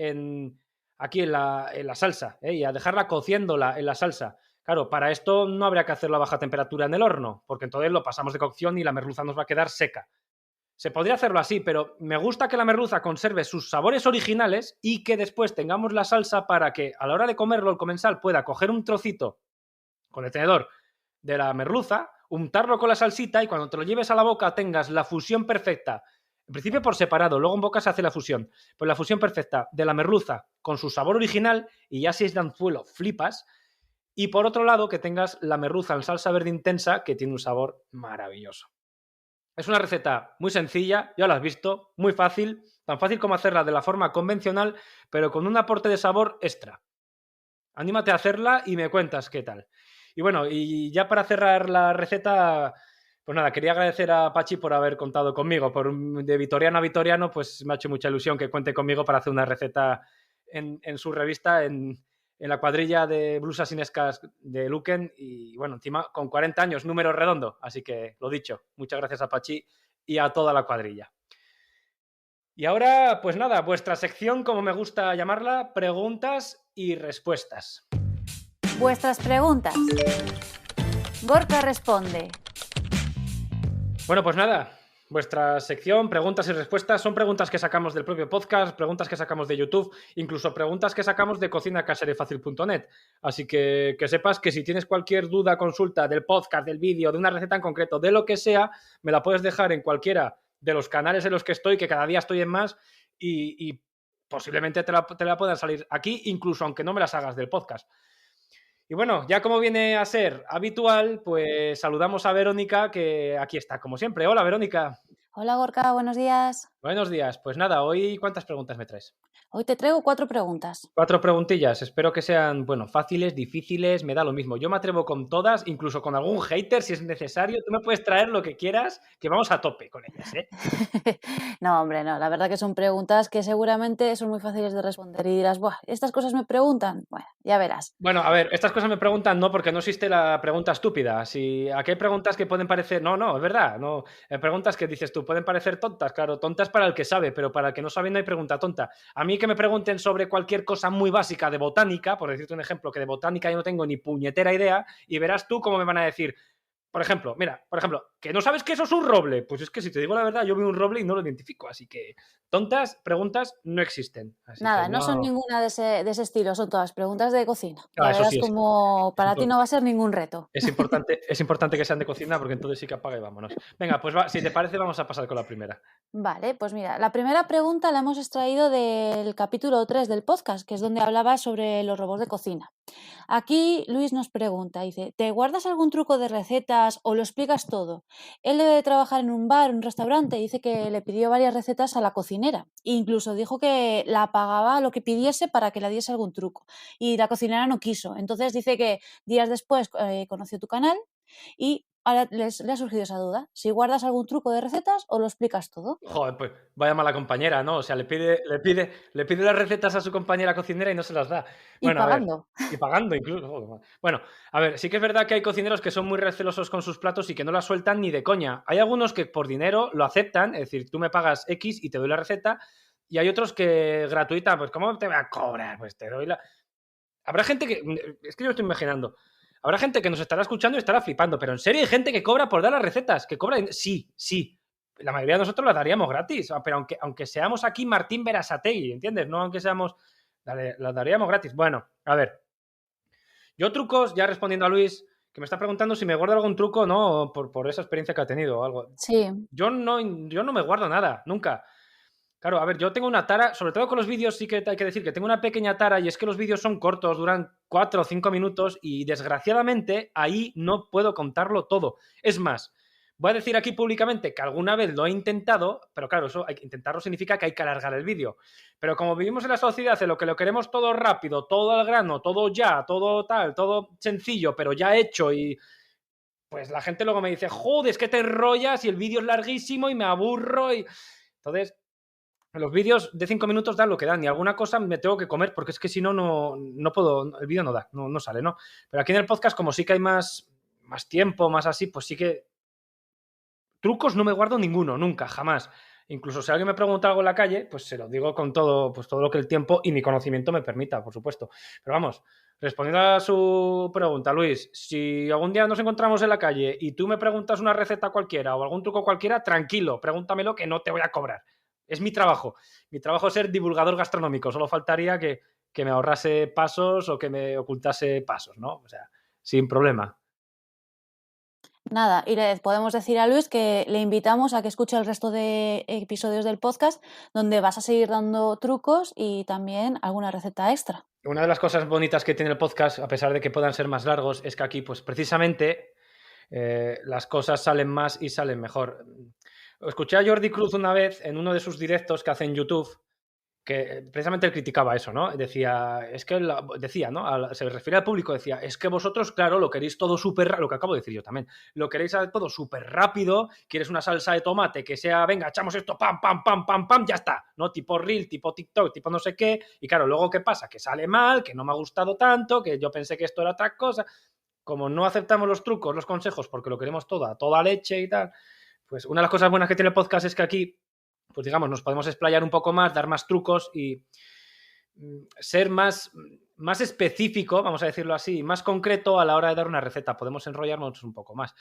aquí en la salsa, y a dejarla cociéndola en la salsa. Claro, para esto no habría que hacerlo a baja temperatura en el horno, porque entonces lo pasamos de cocción y la merluza nos va a quedar seca. Se podría hacerlo así, pero me gusta que la merluza conserve sus sabores originales y que después tengamos la salsa para que a la hora de comerlo el comensal pueda coger un trocito con el tenedor de la merluza, untarlo con la salsita y cuando te lo lleves a la boca tengas la fusión perfecta. En principio por separado, luego en boca se hace la fusión. Pues la fusión perfecta de la merluza con su sabor original y ya si es de anzuelo, flipas. Y por otro lado, que tengas la merluza en salsa verde intensa, que tiene un sabor maravilloso. Es una receta muy sencilla, ya la has visto, muy fácil, tan fácil como hacerla de la forma convencional, pero con un aporte de sabor extra. Anímate a hacerla y me cuentas qué tal. Y bueno, y ya para cerrar la receta, pues nada, quería agradecer a Pachi por haber contado conmigo. De vitoriano a vitoriano, pues me ha hecho mucha ilusión que cuente conmigo para hacer una receta en su revista, en la cuadrilla de blusas inescas de Luquen. Y bueno, encima con 40 años, número redondo. Así que lo dicho, muchas gracias a Pachi y a toda la cuadrilla. Y ahora, pues nada, vuestra sección, como me gusta llamarla, preguntas y respuestas. Vuestras preguntas. Gorka responde. Bueno, pues nada, vuestra sección, preguntas y respuestas, son preguntas que sacamos del propio podcast, preguntas que sacamos de YouTube, incluso preguntas que sacamos de cocinacaserafacil.net. Así que sepas que si tienes cualquier duda, consulta del podcast, del vídeo, de una receta en concreto, de lo que sea, me la puedes dejar en cualquiera de los canales en los que estoy, que cada día estoy en más, y posiblemente te la puedan salir aquí, incluso aunque no me las hagas del podcast. Y bueno, ya como viene a ser habitual, pues saludamos a Verónica, que aquí está, como siempre. Hola, Verónica. Hola Gorka, buenos días. Buenos días. Pues nada, hoy ¿cuántas preguntas me traes? Hoy te traigo 4 preguntas. 4 preguntillas. Espero que sean, bueno, fáciles, difíciles, me da lo mismo. Yo me atrevo con todas, incluso con algún hater si es necesario. Tú me puedes traer lo que quieras, que vamos a tope con ellas, ¿eh? No, hombre, no. La verdad que son preguntas que seguramente son muy fáciles de responder y dirás, buah, ¿estas cosas me preguntan? Bueno, ya verás. Bueno, a ver, estas cosas me preguntan no porque no existe la pregunta estúpida. Si aquí hay preguntas que pueden parecer, no, es verdad, no. Preguntas que dices tú pueden parecer tontas, claro, tontas para el que sabe, pero para el que no sabe no hay pregunta tonta. A mí que me pregunten sobre cualquier cosa muy básica de botánica, por decirte un ejemplo, que de botánica yo no tengo ni puñetera idea, y verás tú cómo me van a decir. Por ejemplo, que no sabes que eso es un roble. Pues es que si te digo la verdad, yo veo un roble y no lo identifico. Así que tontas preguntas no existen. Así Nada, que no son ninguna de ese estilo, son todas preguntas de cocina. Ah, Ya eso verás sí, como para ti no va a ser ningún reto. es importante que sean de cocina porque entonces sí que apaga y vámonos. Venga, pues si te parece vamos a pasar con la primera. Vale, pues mira, la primera pregunta la hemos extraído del capítulo 3 del podcast, que es donde hablaba sobre los robots de cocina. Aquí Luis nos pregunta, dice, ¿te guardas algún truco de recetas o lo explicas todo? Él debe de trabajar en un bar, en un restaurante, y dice que le pidió varias recetas a la cocinera. E incluso dijo que la pagaba lo que pidiese para que le diese algún truco. Y la cocinera no quiso. Entonces dice que días después conoció tu canal y ahora le ha surgido esa duda. Si guardas algún truco de recetas o lo explicas todo. Joder, pues vaya mala compañera, ¿no? O sea, le pide las recetas a su compañera cocinera y no se las da. Bueno, Y pagando. a ver, y pagando incluso. Joder. Bueno, a ver, sí que es verdad que hay cocineros que son muy recelosos con sus platos y que no la sueltan ni de coña. Hay algunos que por dinero lo aceptan, es decir, tú me pagas X y te doy la receta, y hay otros que gratuita, pues ¿cómo te voy a cobrar? Pues te doy la... Habrá gente que... Es que yo lo estoy imaginando. Habrá gente que nos estará escuchando y estará flipando, pero en serio hay gente que cobra por dar las recetas, que cobra... Sí. La mayoría de nosotros las daríamos gratis, pero aunque seamos aquí Martín Berasategui, ¿entiendes? No aunque seamos... Las daríamos gratis. Bueno, a ver. Yo trucos, ya respondiendo a Luis, que me está preguntando si me guardo algún truco, ¿no? Por esa experiencia que ha tenido o algo. Sí. Yo no me guardo nada, nunca. Claro, a ver, yo tengo una tara, sobre todo con los vídeos sí que hay que decir que tengo una pequeña tara y es que los vídeos son cortos, duran 4 o 5 minutos y desgraciadamente ahí no puedo contarlo todo. Es más, voy a decir aquí públicamente que alguna vez lo he intentado, pero claro, eso hay que intentarlo significa que hay que alargar el vídeo. Pero como vivimos en la sociedad en lo que lo queremos todo rápido, todo al grano, todo ya, todo tal, todo sencillo, pero ya hecho y pues la gente luego me dice, joder, es que te enrollas y el vídeo es larguísimo y me aburro y... Entonces, los vídeos de 5 minutos dan lo que dan y alguna cosa me tengo que comer porque es que si no, no puedo, el vídeo no da, no sale, ¿no? Pero aquí en el podcast, como sí que hay más tiempo, más así, pues sí que trucos no me guardo ninguno, nunca, jamás. Incluso si alguien me pregunta algo en la calle, pues se lo digo con todo, pues todo lo que el tiempo y mi conocimiento me permita, por supuesto. Pero vamos, respondiendo a su pregunta, Luis, si algún día nos encontramos en la calle y tú me preguntas una receta cualquiera o algún truco cualquiera, tranquilo, pregúntamelo que no te voy a cobrar. Es mi trabajo. Mi trabajo es ser divulgador gastronómico. Solo faltaría que me ahorrase pasos o que me ocultase pasos, ¿no? O sea, sin problema. Nada, y le podemos decir a Luis que le invitamos a que escuche el resto de episodios del podcast donde vas a seguir dando trucos y también alguna receta extra. Una de las cosas bonitas que tiene el podcast, a pesar de que puedan ser más largos, es que aquí, pues precisamente, las cosas salen más y salen mejor. Escuché a Jordi Cruz una vez en uno de sus directos que hace en YouTube, que precisamente él criticaba eso, ¿no? Decía, es que decía, ¿no? Se refiere al público, decía, es que vosotros, claro, lo queréis todo súper rápido, lo que acabo de decir yo también, lo queréis todo súper rápido, quieres una salsa de tomate que sea, venga, echamos esto, pam, pam, pam, pam, pam, ya está, ¿no? Tipo Reel, tipo TikTok, tipo no sé qué, y claro, luego ¿qué pasa? Que sale mal, que no me ha gustado tanto, que yo pensé que esto era otra cosa, como no aceptamos los trucos, los consejos, porque lo queremos toda leche y tal, pues una de las cosas buenas que tiene el podcast es que aquí pues digamos, nos podemos explayar un poco más, dar más trucos y ser más específico, vamos a decirlo así, más concreto a la hora de dar una receta. Podemos enrollarnos un poco más.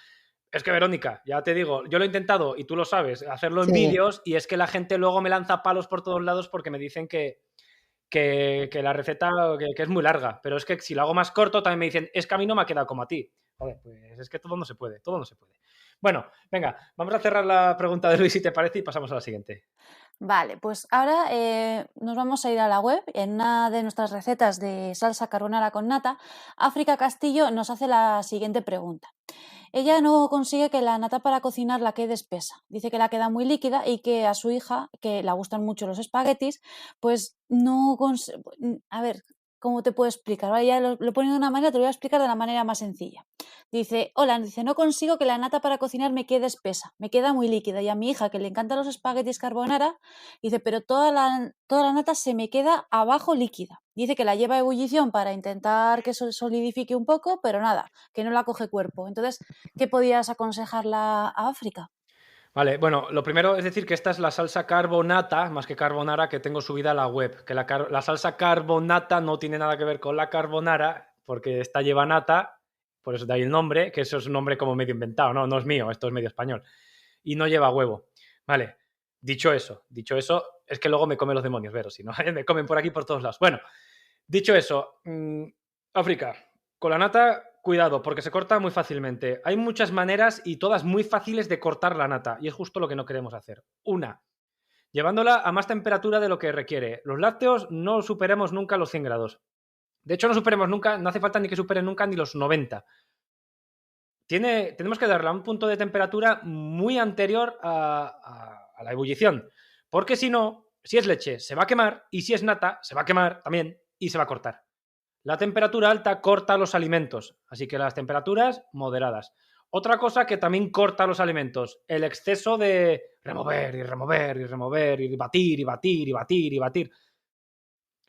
Es que, Verónica, ya te digo, yo lo he intentado y tú lo sabes, hacerlo en Sí. vídeos y es que la gente luego me lanza palos por todos lados porque me dicen que la receta que es muy larga, pero es que si lo hago más corto también me dicen, es que a mí no me ha quedado como a ti. Joder, pues es que todo no se puede, todo no se puede. Bueno, venga, vamos a cerrar la pregunta de Luis si te parece y pasamos a la siguiente. Vale, pues ahora nos vamos a ir a la web. En una de nuestras recetas de salsa carbonara con nata, África Castillo nos hace la siguiente pregunta. Ella no consigue que la nata para cocinar la quede espesa. Dice que la queda muy líquida y que a su hija, que le gustan mucho los espaguetis, pues no consigue... A ver, ¿cómo te puedo explicar? Ahora ya lo pone de una manera, te lo voy a explicar de la manera más sencilla. Dice, hola, dice, no consigo que la nata para cocinar me quede espesa, me queda muy líquida. Y a mi hija, que le encantan los espaguetis carbonara, dice, pero toda la nata se me queda abajo líquida. Dice que la lleva a ebullición para intentar que se solidifique un poco, pero nada, que no la coge cuerpo. Entonces, ¿qué podías aconsejarla a África? Vale, bueno, lo primero es decir que esta es la salsa carbonata, más que carbonara, que tengo subida a la web. Que la salsa carbonata no tiene nada que ver con la carbonara, porque esta lleva nata, por eso de ahí el nombre, que eso es un nombre como medio inventado, no, no es mío, esto es medio español. Y no lleva huevo. Vale, dicho eso, es que luego me comen los demonios, Vero, si no, me comen por aquí por todos lados. Bueno, dicho eso, África, con la nata, cuidado, porque se corta muy fácilmente. Hay muchas maneras y todas muy fáciles de cortar la nata, y es justo lo que no queremos hacer. Una, llevándola a más temperatura de lo que requiere. Los lácteos no superemos nunca los 100 grados. De hecho, no superemos nunca, no hace falta ni que superen nunca ni los 90. Tenemos que darle a un punto de temperatura muy anterior a la ebullición, porque si no, si es leche, se va a quemar, y si es nata, se va a quemar también y se va a cortar. La temperatura alta corta los alimentos, así que las temperaturas moderadas. Otra cosa que también corta los alimentos, el exceso de remover y remover y remover y batir y batir y batir y batir.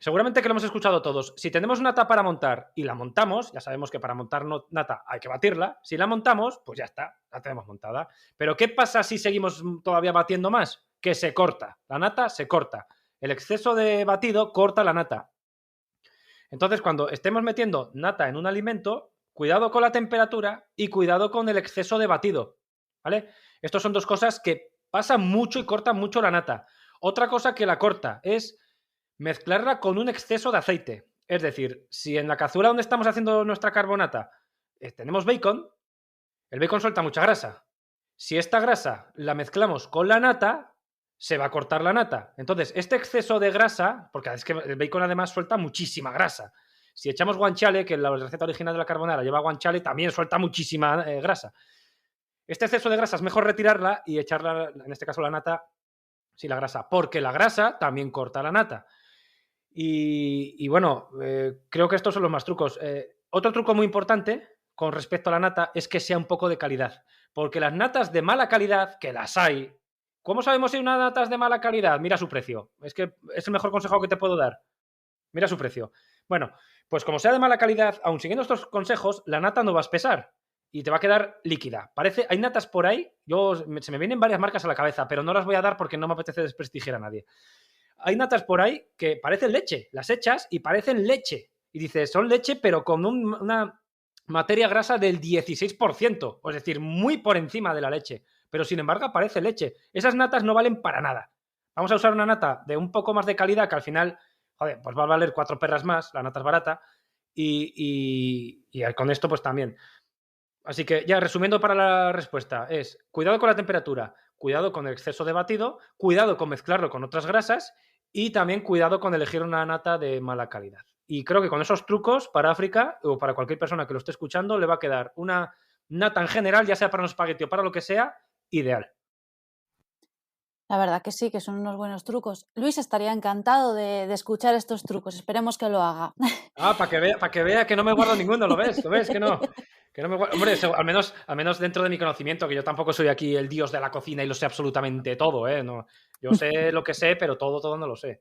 Seguramente que lo hemos escuchado todos. Si tenemos nata para montar y la montamos, ya sabemos que para montar nata hay que batirla. Si la montamos, pues ya está, la tenemos montada. Pero ¿qué pasa si seguimos todavía batiendo más? Que se corta. La nata se corta. El exceso de batido corta la nata. Entonces, cuando estemos metiendo nata en un alimento, cuidado con la temperatura y cuidado con el exceso de batido, ¿vale? Estos son dos cosas que pasan mucho y cortan mucho la nata. Otra cosa que la corta es mezclarla con un exceso de aceite. Es decir, si en la cazuela donde estamos haciendo nuestra carbonata tenemos bacon, el bacon suelta mucha grasa. Si esta grasa la mezclamos con la nata, se va a cortar la nata. Entonces, este exceso de grasa, porque es que el bacon además suelta muchísima grasa. Si echamos guanciale, que la receta original de la carbonara lleva guanciale, también suelta muchísima grasa. Este exceso de grasa es mejor retirarla y echarla, en este caso la nata, sin la grasa, porque la grasa también corta la nata. Y bueno, creo que estos son los más trucos. Otro truco muy importante con respecto a la nata es que sea un poco de calidad, porque las natas de mala calidad, que las hay, ¿cómo sabemos si una nata es de mala calidad? Mira su precio. Es que es el mejor consejo que te puedo dar. Mira su precio. Bueno, pues como sea de mala calidad, aun siguiendo estos consejos, la nata no va a espesar y te va a quedar líquida. Hay natas por ahí, se me vienen varias marcas a la cabeza, pero no las voy a dar porque no me apetece desprestigiar a nadie. Hay natas por ahí que parecen leche, las echas y parecen leche. Y dices, son leche, pero con una materia grasa del 16%, es decir, muy por encima de la leche. Pero sin embargo parece leche. Esas natas no valen para nada. Vamos a usar una nata de un poco más de calidad que al final, joder, pues va a valer 4 perras más, la nata es barata. Y con esto pues también. Así que ya resumiendo para la respuesta es cuidado con la temperatura, cuidado con el exceso de batido, cuidado con mezclarlo con otras grasas y también cuidado con elegir una nata de mala calidad. Y creo que con esos trucos para África o para cualquier persona que lo esté escuchando le va a quedar una nata en general, ya sea para un espagueti o para lo que sea, ideal. La verdad que sí, que son unos buenos trucos. Luis estaría encantado de escuchar estos trucos. Esperemos que lo haga. Ah, para que vea que no me guardo ninguno, ¿lo ves? ¿Lo ves que no? Que no me guardo... Hombre, al menos dentro de mi conocimiento, que yo tampoco soy aquí el dios de la cocina y lo sé absolutamente todo, ¿eh? No, yo sé lo que sé, pero todo no lo sé.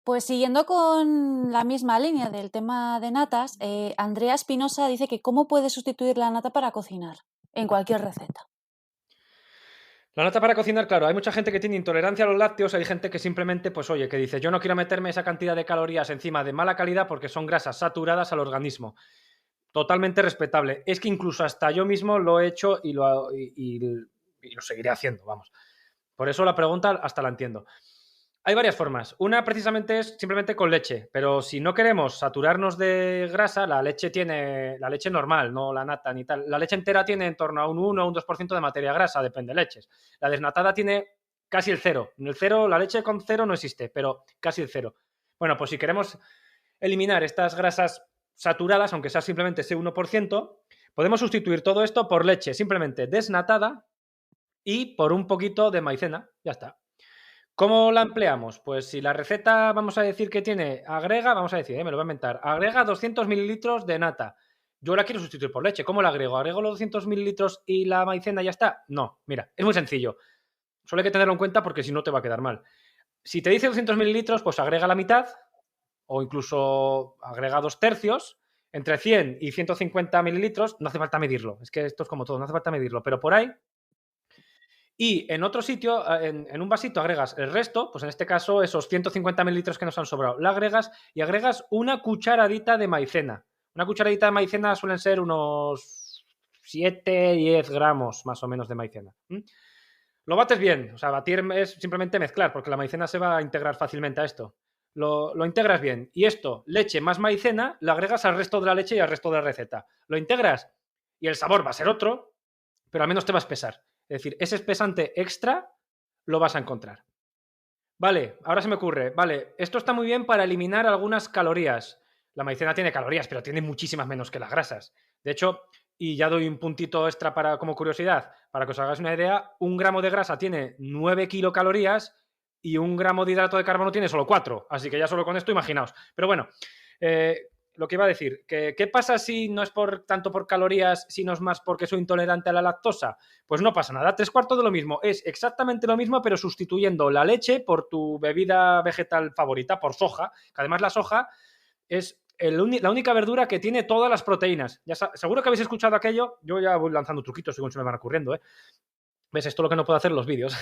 Pues siguiendo con la misma línea del tema de natas, Andrea Espinosa dice que cómo puede sustituir la nata para cocinar en cualquier receta. La nata para cocinar, claro, hay mucha gente que tiene intolerancia a los lácteos, hay gente que simplemente, pues oye, que dice, yo no quiero meterme esa cantidad de calorías encima de mala calidad porque son grasas saturadas al organismo. Totalmente respetable. Es que incluso hasta yo mismo lo he hecho y lo seguiré haciendo, vamos. Por eso la pregunta hasta la entiendo. Hay varias formas. Una precisamente es simplemente con leche, pero si no queremos saturarnos de grasa, la leche normal, no la nata ni tal. La leche entera tiene en torno a un 1 o un 2% de materia grasa, depende de leches. La desnatada tiene casi el cero. En el cero, la leche con cero no existe, pero casi el cero. Bueno, pues si queremos eliminar estas grasas saturadas, aunque sea simplemente ese 1%, podemos sustituir todo esto por leche simplemente desnatada y por un poquito de maicena. Ya está. ¿Cómo la empleamos? Pues si la receta vamos a decir que vamos a decir, me lo voy a inventar, agrega 200 mililitros de nata. Yo la quiero sustituir por leche. ¿Cómo la agrego? ¿Agrego los 200 mililitros y la maicena ya está? No, mira, es muy sencillo. Solo hay que tenerlo en cuenta porque si no te va a quedar mal. Si te dice 200 mililitros, pues agrega la mitad o incluso agrega 2/3, entre 100 y 150 mililitros. No hace falta medirlo, es que esto es como todo, no hace falta medirlo, pero por ahí. Y en otro sitio, en un vasito agregas el resto, pues en este caso esos 150 mililitros que nos han sobrado, la agregas y agregas una cucharadita de maicena. Una cucharadita de maicena suelen ser unos 7-10 gramos más o menos de maicena. Lo bates bien, o sea, batir es simplemente mezclar, porque la maicena se va a integrar fácilmente a esto. Lo integras bien. Y esto, leche más maicena, lo agregas al resto de la leche y al resto de la receta. Lo integras y el sabor va a ser otro, pero al menos te va a espesar. Es decir, ese espesante extra lo vas a encontrar. Vale, ahora se me ocurre. Vale, esto está muy bien para eliminar algunas calorías. La maicena tiene calorías, pero tiene muchísimas menos que las grasas. De hecho, y ya doy un puntito extra como curiosidad, para que os hagáis una idea, 1 gramo de grasa tiene 9 kilocalorías y 1 gramo de hidrato de carbono tiene solo 4. Así que ya solo con esto imaginaos. Pero bueno, lo que iba a decir, ¿qué pasa si no es tanto por calorías, sino es más porque soy intolerante a la lactosa? Pues no pasa nada, 3/4 de lo mismo, es exactamente lo mismo, pero sustituyendo la leche por tu bebida vegetal favorita, por soja, que además la soja es la única verdura que tiene todas las proteínas. Seguro que habéis escuchado aquello, yo ya voy lanzando truquitos según se me van ocurriendo, ¿eh? ¿Ves? Esto es lo que no puedo hacer en los vídeos.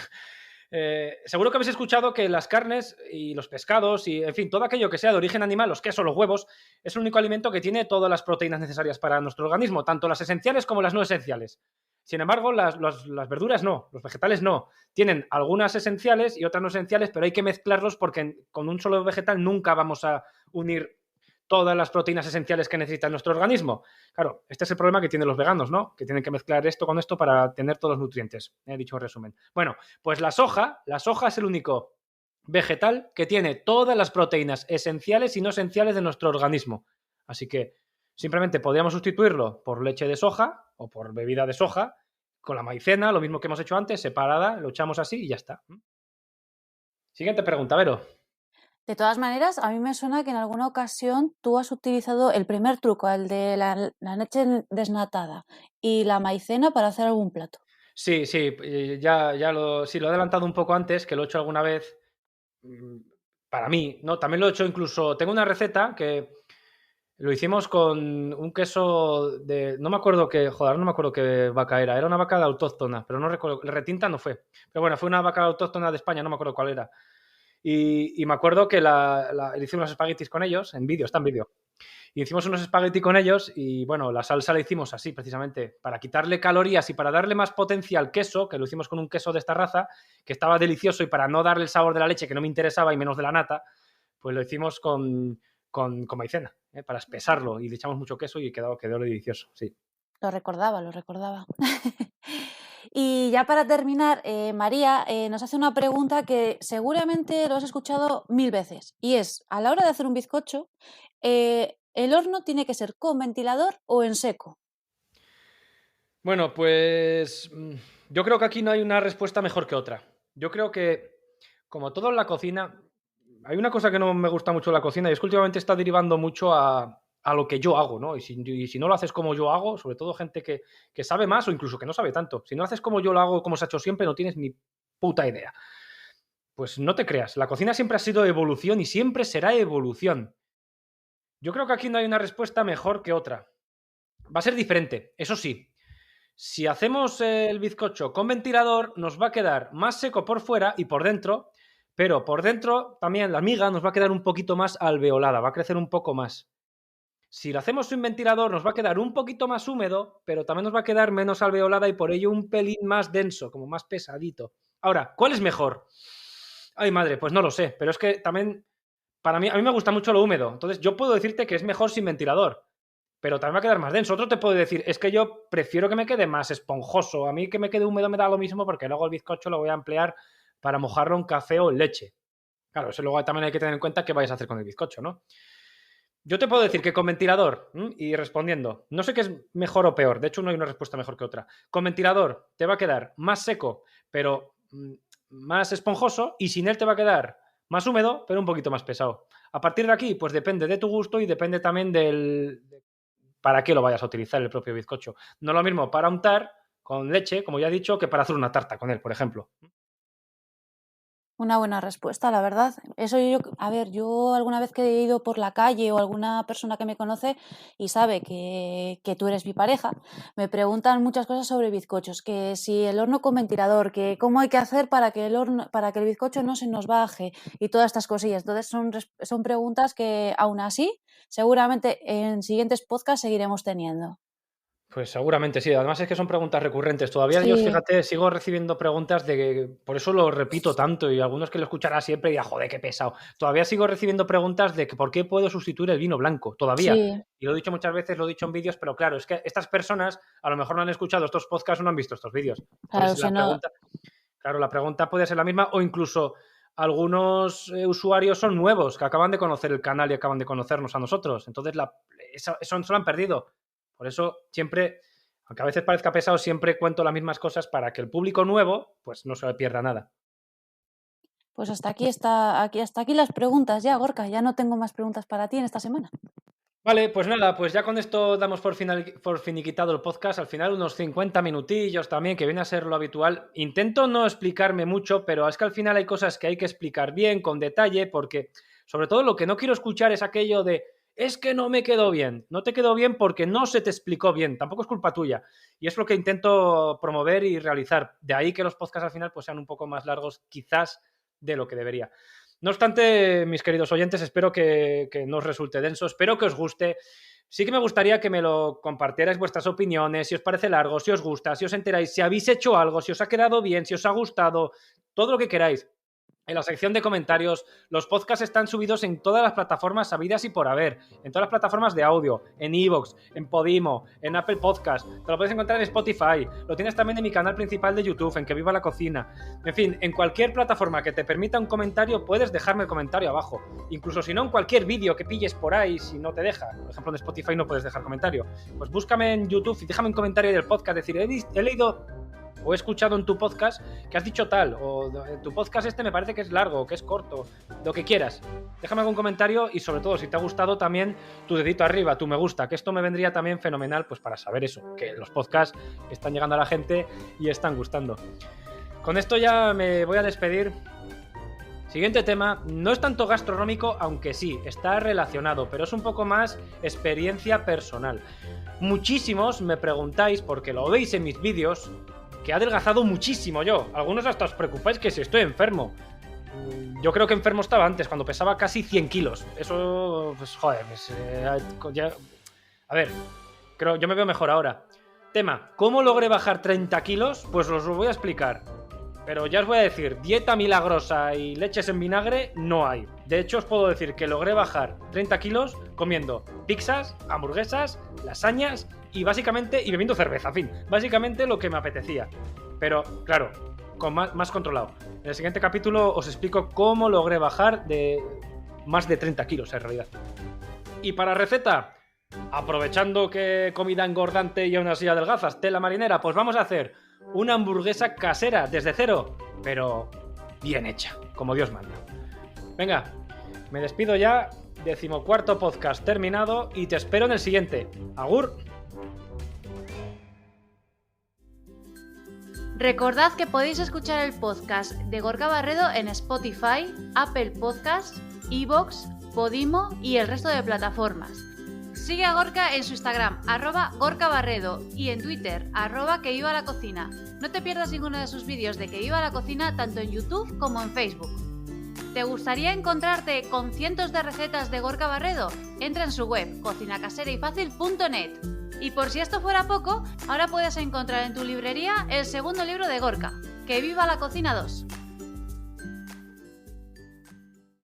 Seguro que habéis escuchado que las carnes y los pescados y, en fin, todo aquello que sea de origen animal, los quesos, los huevos, es el único alimento que tiene todas las proteínas necesarias para nuestro organismo, tanto las esenciales como las no esenciales. Sin embargo, las verduras no, los vegetales no. Tienen algunas esenciales y otras no esenciales, pero hay que mezclarlos porque con un solo vegetal nunca vamos a unir todas las proteínas esenciales que necesita nuestro organismo. Claro, este es el problema que tienen los veganos, ¿no? Que tienen que mezclar esto con esto para tener todos los nutrientes. He dicho en resumen. Bueno, pues la soja es el único vegetal que tiene todas las proteínas esenciales y no esenciales de nuestro organismo. Así que simplemente podríamos sustituirlo por leche de soja o por bebida de soja con la maicena, lo mismo que hemos hecho antes, separada, lo echamos así y ya está. Siguiente pregunta, Vero. De todas maneras, a mí me suena que en alguna ocasión tú has utilizado el primer truco, el de la leche desnatada y la maicena para hacer algún plato. Sí, ya lo he adelantado un poco antes, que lo he hecho alguna vez para mí, ¿no? También lo he hecho incluso, tengo una receta que lo hicimos con un queso de, no me acuerdo qué vaca era una vaca autóctona, pero no recuerdo, retinta no fue, pero bueno, fue una vaca autóctona de España, no me acuerdo cuál era. Y me acuerdo que hicimos los espaguetis con ellos, en vídeo, está en vídeo. Y hicimos unos espaguetis con ellos y, bueno, la salsa la hicimos así, precisamente, para quitarle calorías y para darle más potencia al queso, que lo hicimos con un queso de esta raza, que estaba delicioso, y para no darle el sabor de la leche, que no me interesaba, y menos de la nata, pues lo hicimos con maicena, para espesarlo, y le echamos mucho queso y quedó delicioso, sí. Lo recordaba. Y ya para terminar, María nos hace una pregunta que seguramente lo has escuchado 1000 veces, y es, a la hora de hacer un bizcocho, ¿el horno tiene que ser con ventilador o en seco? Bueno, pues yo creo que aquí no hay una respuesta mejor que otra. Yo creo que, como todo en la cocina, hay una cosa que no me gusta mucho en la cocina, y es que últimamente está derivando mucho a lo que yo hago, ¿no? Y si no lo haces como yo hago, sobre todo gente que sabe más o incluso que no sabe tanto, si no haces como yo lo hago, como se ha hecho siempre, no tienes ni puta idea. Pues no te creas, la cocina siempre ha sido evolución y siempre será evolución. Yo creo que aquí no hay una respuesta mejor que otra. Va a ser diferente, eso sí. Si hacemos el bizcocho con ventilador, nos va a quedar más seco por fuera y por dentro, pero por dentro también la miga nos va a quedar un poquito más alveolada, va a crecer un poco más. Si lo hacemos sin ventilador, nos va a quedar un poquito más húmedo, pero también nos va a quedar menos alveolada y por ello un pelín más denso, como más pesadito. Ahora, ¿cuál es mejor? Ay, madre, pues no lo sé, pero es que también, a mí me gusta mucho lo húmedo, entonces yo puedo decirte que es mejor sin ventilador, pero también va a quedar más denso. Otro te puede decir, es que yo prefiero que me quede más esponjoso, a mí que me quede húmedo me da lo mismo porque luego el bizcocho lo voy a emplear para mojarlo en café o en leche. Claro, eso luego también hay que tener en cuenta qué vayas a hacer con el bizcocho, ¿no? Yo te puedo decir que con ventilador, y respondiendo, no sé qué es mejor o peor, de hecho no hay una respuesta mejor que otra. Con ventilador te va a quedar más seco, pero más esponjoso, y sin él te va a quedar más húmedo, pero un poquito más pesado. A partir de aquí, pues depende de tu gusto y depende también para qué lo vayas a utilizar el propio bizcocho. No es lo mismo para untar con leche, como ya he dicho, que para hacer una tarta con él, por ejemplo. Una buena respuesta, la verdad. Eso yo alguna vez que he ido por la calle o alguna persona que me conoce y sabe que tú eres mi pareja, me preguntan muchas cosas sobre bizcochos, que si el horno con ventilador, que cómo hay que hacer para que el bizcocho no se nos baje y todas estas cosillas. Entonces son preguntas que aún así, seguramente en siguientes podcasts seguiremos teniendo. Pues seguramente sí. Además es que son preguntas recurrentes. Todavía yo, Sí, fíjate, sigo recibiendo preguntas por eso lo repito tanto, y algunos que lo escucharán siempre dirán, joder, qué pesado. Todavía sigo recibiendo preguntas de que por qué puedo sustituir el vino blanco. Todavía. sí, Y lo he dicho muchas veces, lo he dicho en vídeos, pero claro, es que estas personas a lo mejor no han escuchado estos podcasts o no han visto estos vídeos. claro, Entonces si no, la pregunta puede ser la misma, o incluso algunos usuarios son nuevos, que acaban de conocer el canal y acaban de conocernos a nosotros. Entonces eso lo han perdido. Por eso siempre, aunque a veces parezca pesado, siempre cuento las mismas cosas para que el público nuevo pues no se le pierda nada. pues hasta aquí las preguntas ya, Gorka. Ya no tengo más preguntas para ti en esta semana. Vale, pues nada, pues ya con esto damos por finiquitado el podcast. Al final unos 50 minutillos también, que viene a ser lo habitual. Intento no explicarme mucho, pero es que al final hay cosas que hay que explicar bien, con detalle, porque sobre todo lo que no quiero escuchar es aquello de es que no me quedó bien. No te quedó bien porque no se te explicó bien. Tampoco es culpa tuya. Y es lo que intento promover y realizar. De ahí que los podcasts al final pues sean un poco más largos, quizás, de lo que debería. No obstante, mis queridos oyentes, espero que no os resulte denso, espero que os guste. Sí que me gustaría que me lo compartierais vuestras opiniones, si os parece largo, si os gusta, si os enteráis, si habéis hecho algo, si os ha quedado bien, si os ha gustado, todo lo que queráis. en la sección de comentarios. Los podcasts están subidos en todas las plataformas habidas y por haber. En todas las plataformas de audio. En iVoox, en Podimo, en Apple Podcast. Te lo puedes encontrar en Spotify. Lo tienes también en mi canal principal de YouTube, en Que Viva la Cocina. En fin, en cualquier plataforma que te permita un comentario, puedes dejarme el comentario abajo. Incluso si no, en cualquier vídeo que pilles por ahí, si no te deja. Por ejemplo, en Spotify no puedes dejar comentario. Pues búscame en YouTube y déjame un comentario del podcast. Decir, he leído o he escuchado en tu podcast que has dicho tal, o tu podcast me parece que es largo, que es corto, lo que quieras. Déjame algún comentario y sobre todo si te ha gustado también tu dedito arriba, tu me gusta, que esto me vendría también fenomenal pues para saber eso, que los podcasts están llegando a la gente y están gustando. Con esto ya me voy a despedir. Siguiente tema, no es tanto gastronómico, aunque sí, está relacionado, pero es un poco más experiencia personal. Muchísimos me preguntáis, porque lo veis en mis vídeos, que he adelgazado muchísimo yo. Algunos hasta os preocupáis que si estoy enfermo. Yo creo que enfermo estaba antes, cuando pesaba casi 100 kilos. Eso, pues joder, ya... A ver, creo, yo me veo mejor ahora. Tema, ¿cómo logré bajar 30 kilos? Pues os lo voy a explicar. Pero ya os voy a decir, dieta milagrosa y leches en vinagre no hay. De hecho, os puedo decir que logré bajar 30 kilos comiendo pizzas, hamburguesas, lasañas y básicamente, y bebiendo cerveza, en fin, básicamente lo que me apetecía. Pero, claro, con más controlado. En el siguiente capítulo os explico cómo logré bajar de más de 30 kilos en realidad. Y para receta, aprovechando que comida engordante y aún así adelgazas, tela marinera, pues vamos a hacer una hamburguesa casera desde cero, pero bien hecha, como Dios manda. Venga, me despido ya, 14º podcast terminado y te espero en el siguiente. ¡Agur! Recordad que podéis escuchar el podcast de Gorka Barredo en Spotify, Apple Podcasts, iVoox, Podimo y el resto de plataformas. Sigue a Gorka en su Instagram, @GorkaBarredo, y en Twitter, @QueVivaLaCocina. No te pierdas ninguno de sus vídeos de Que Viva la Cocina tanto en YouTube como en Facebook. ¿Te gustaría encontrarte con cientos de recetas de Gorka Barredo? Entra en su web, cocinacaserayfacil.net. Y por si esto fuera poco, ahora puedes encontrar en tu librería el segundo libro de Gorka, Que Viva la Cocina 2.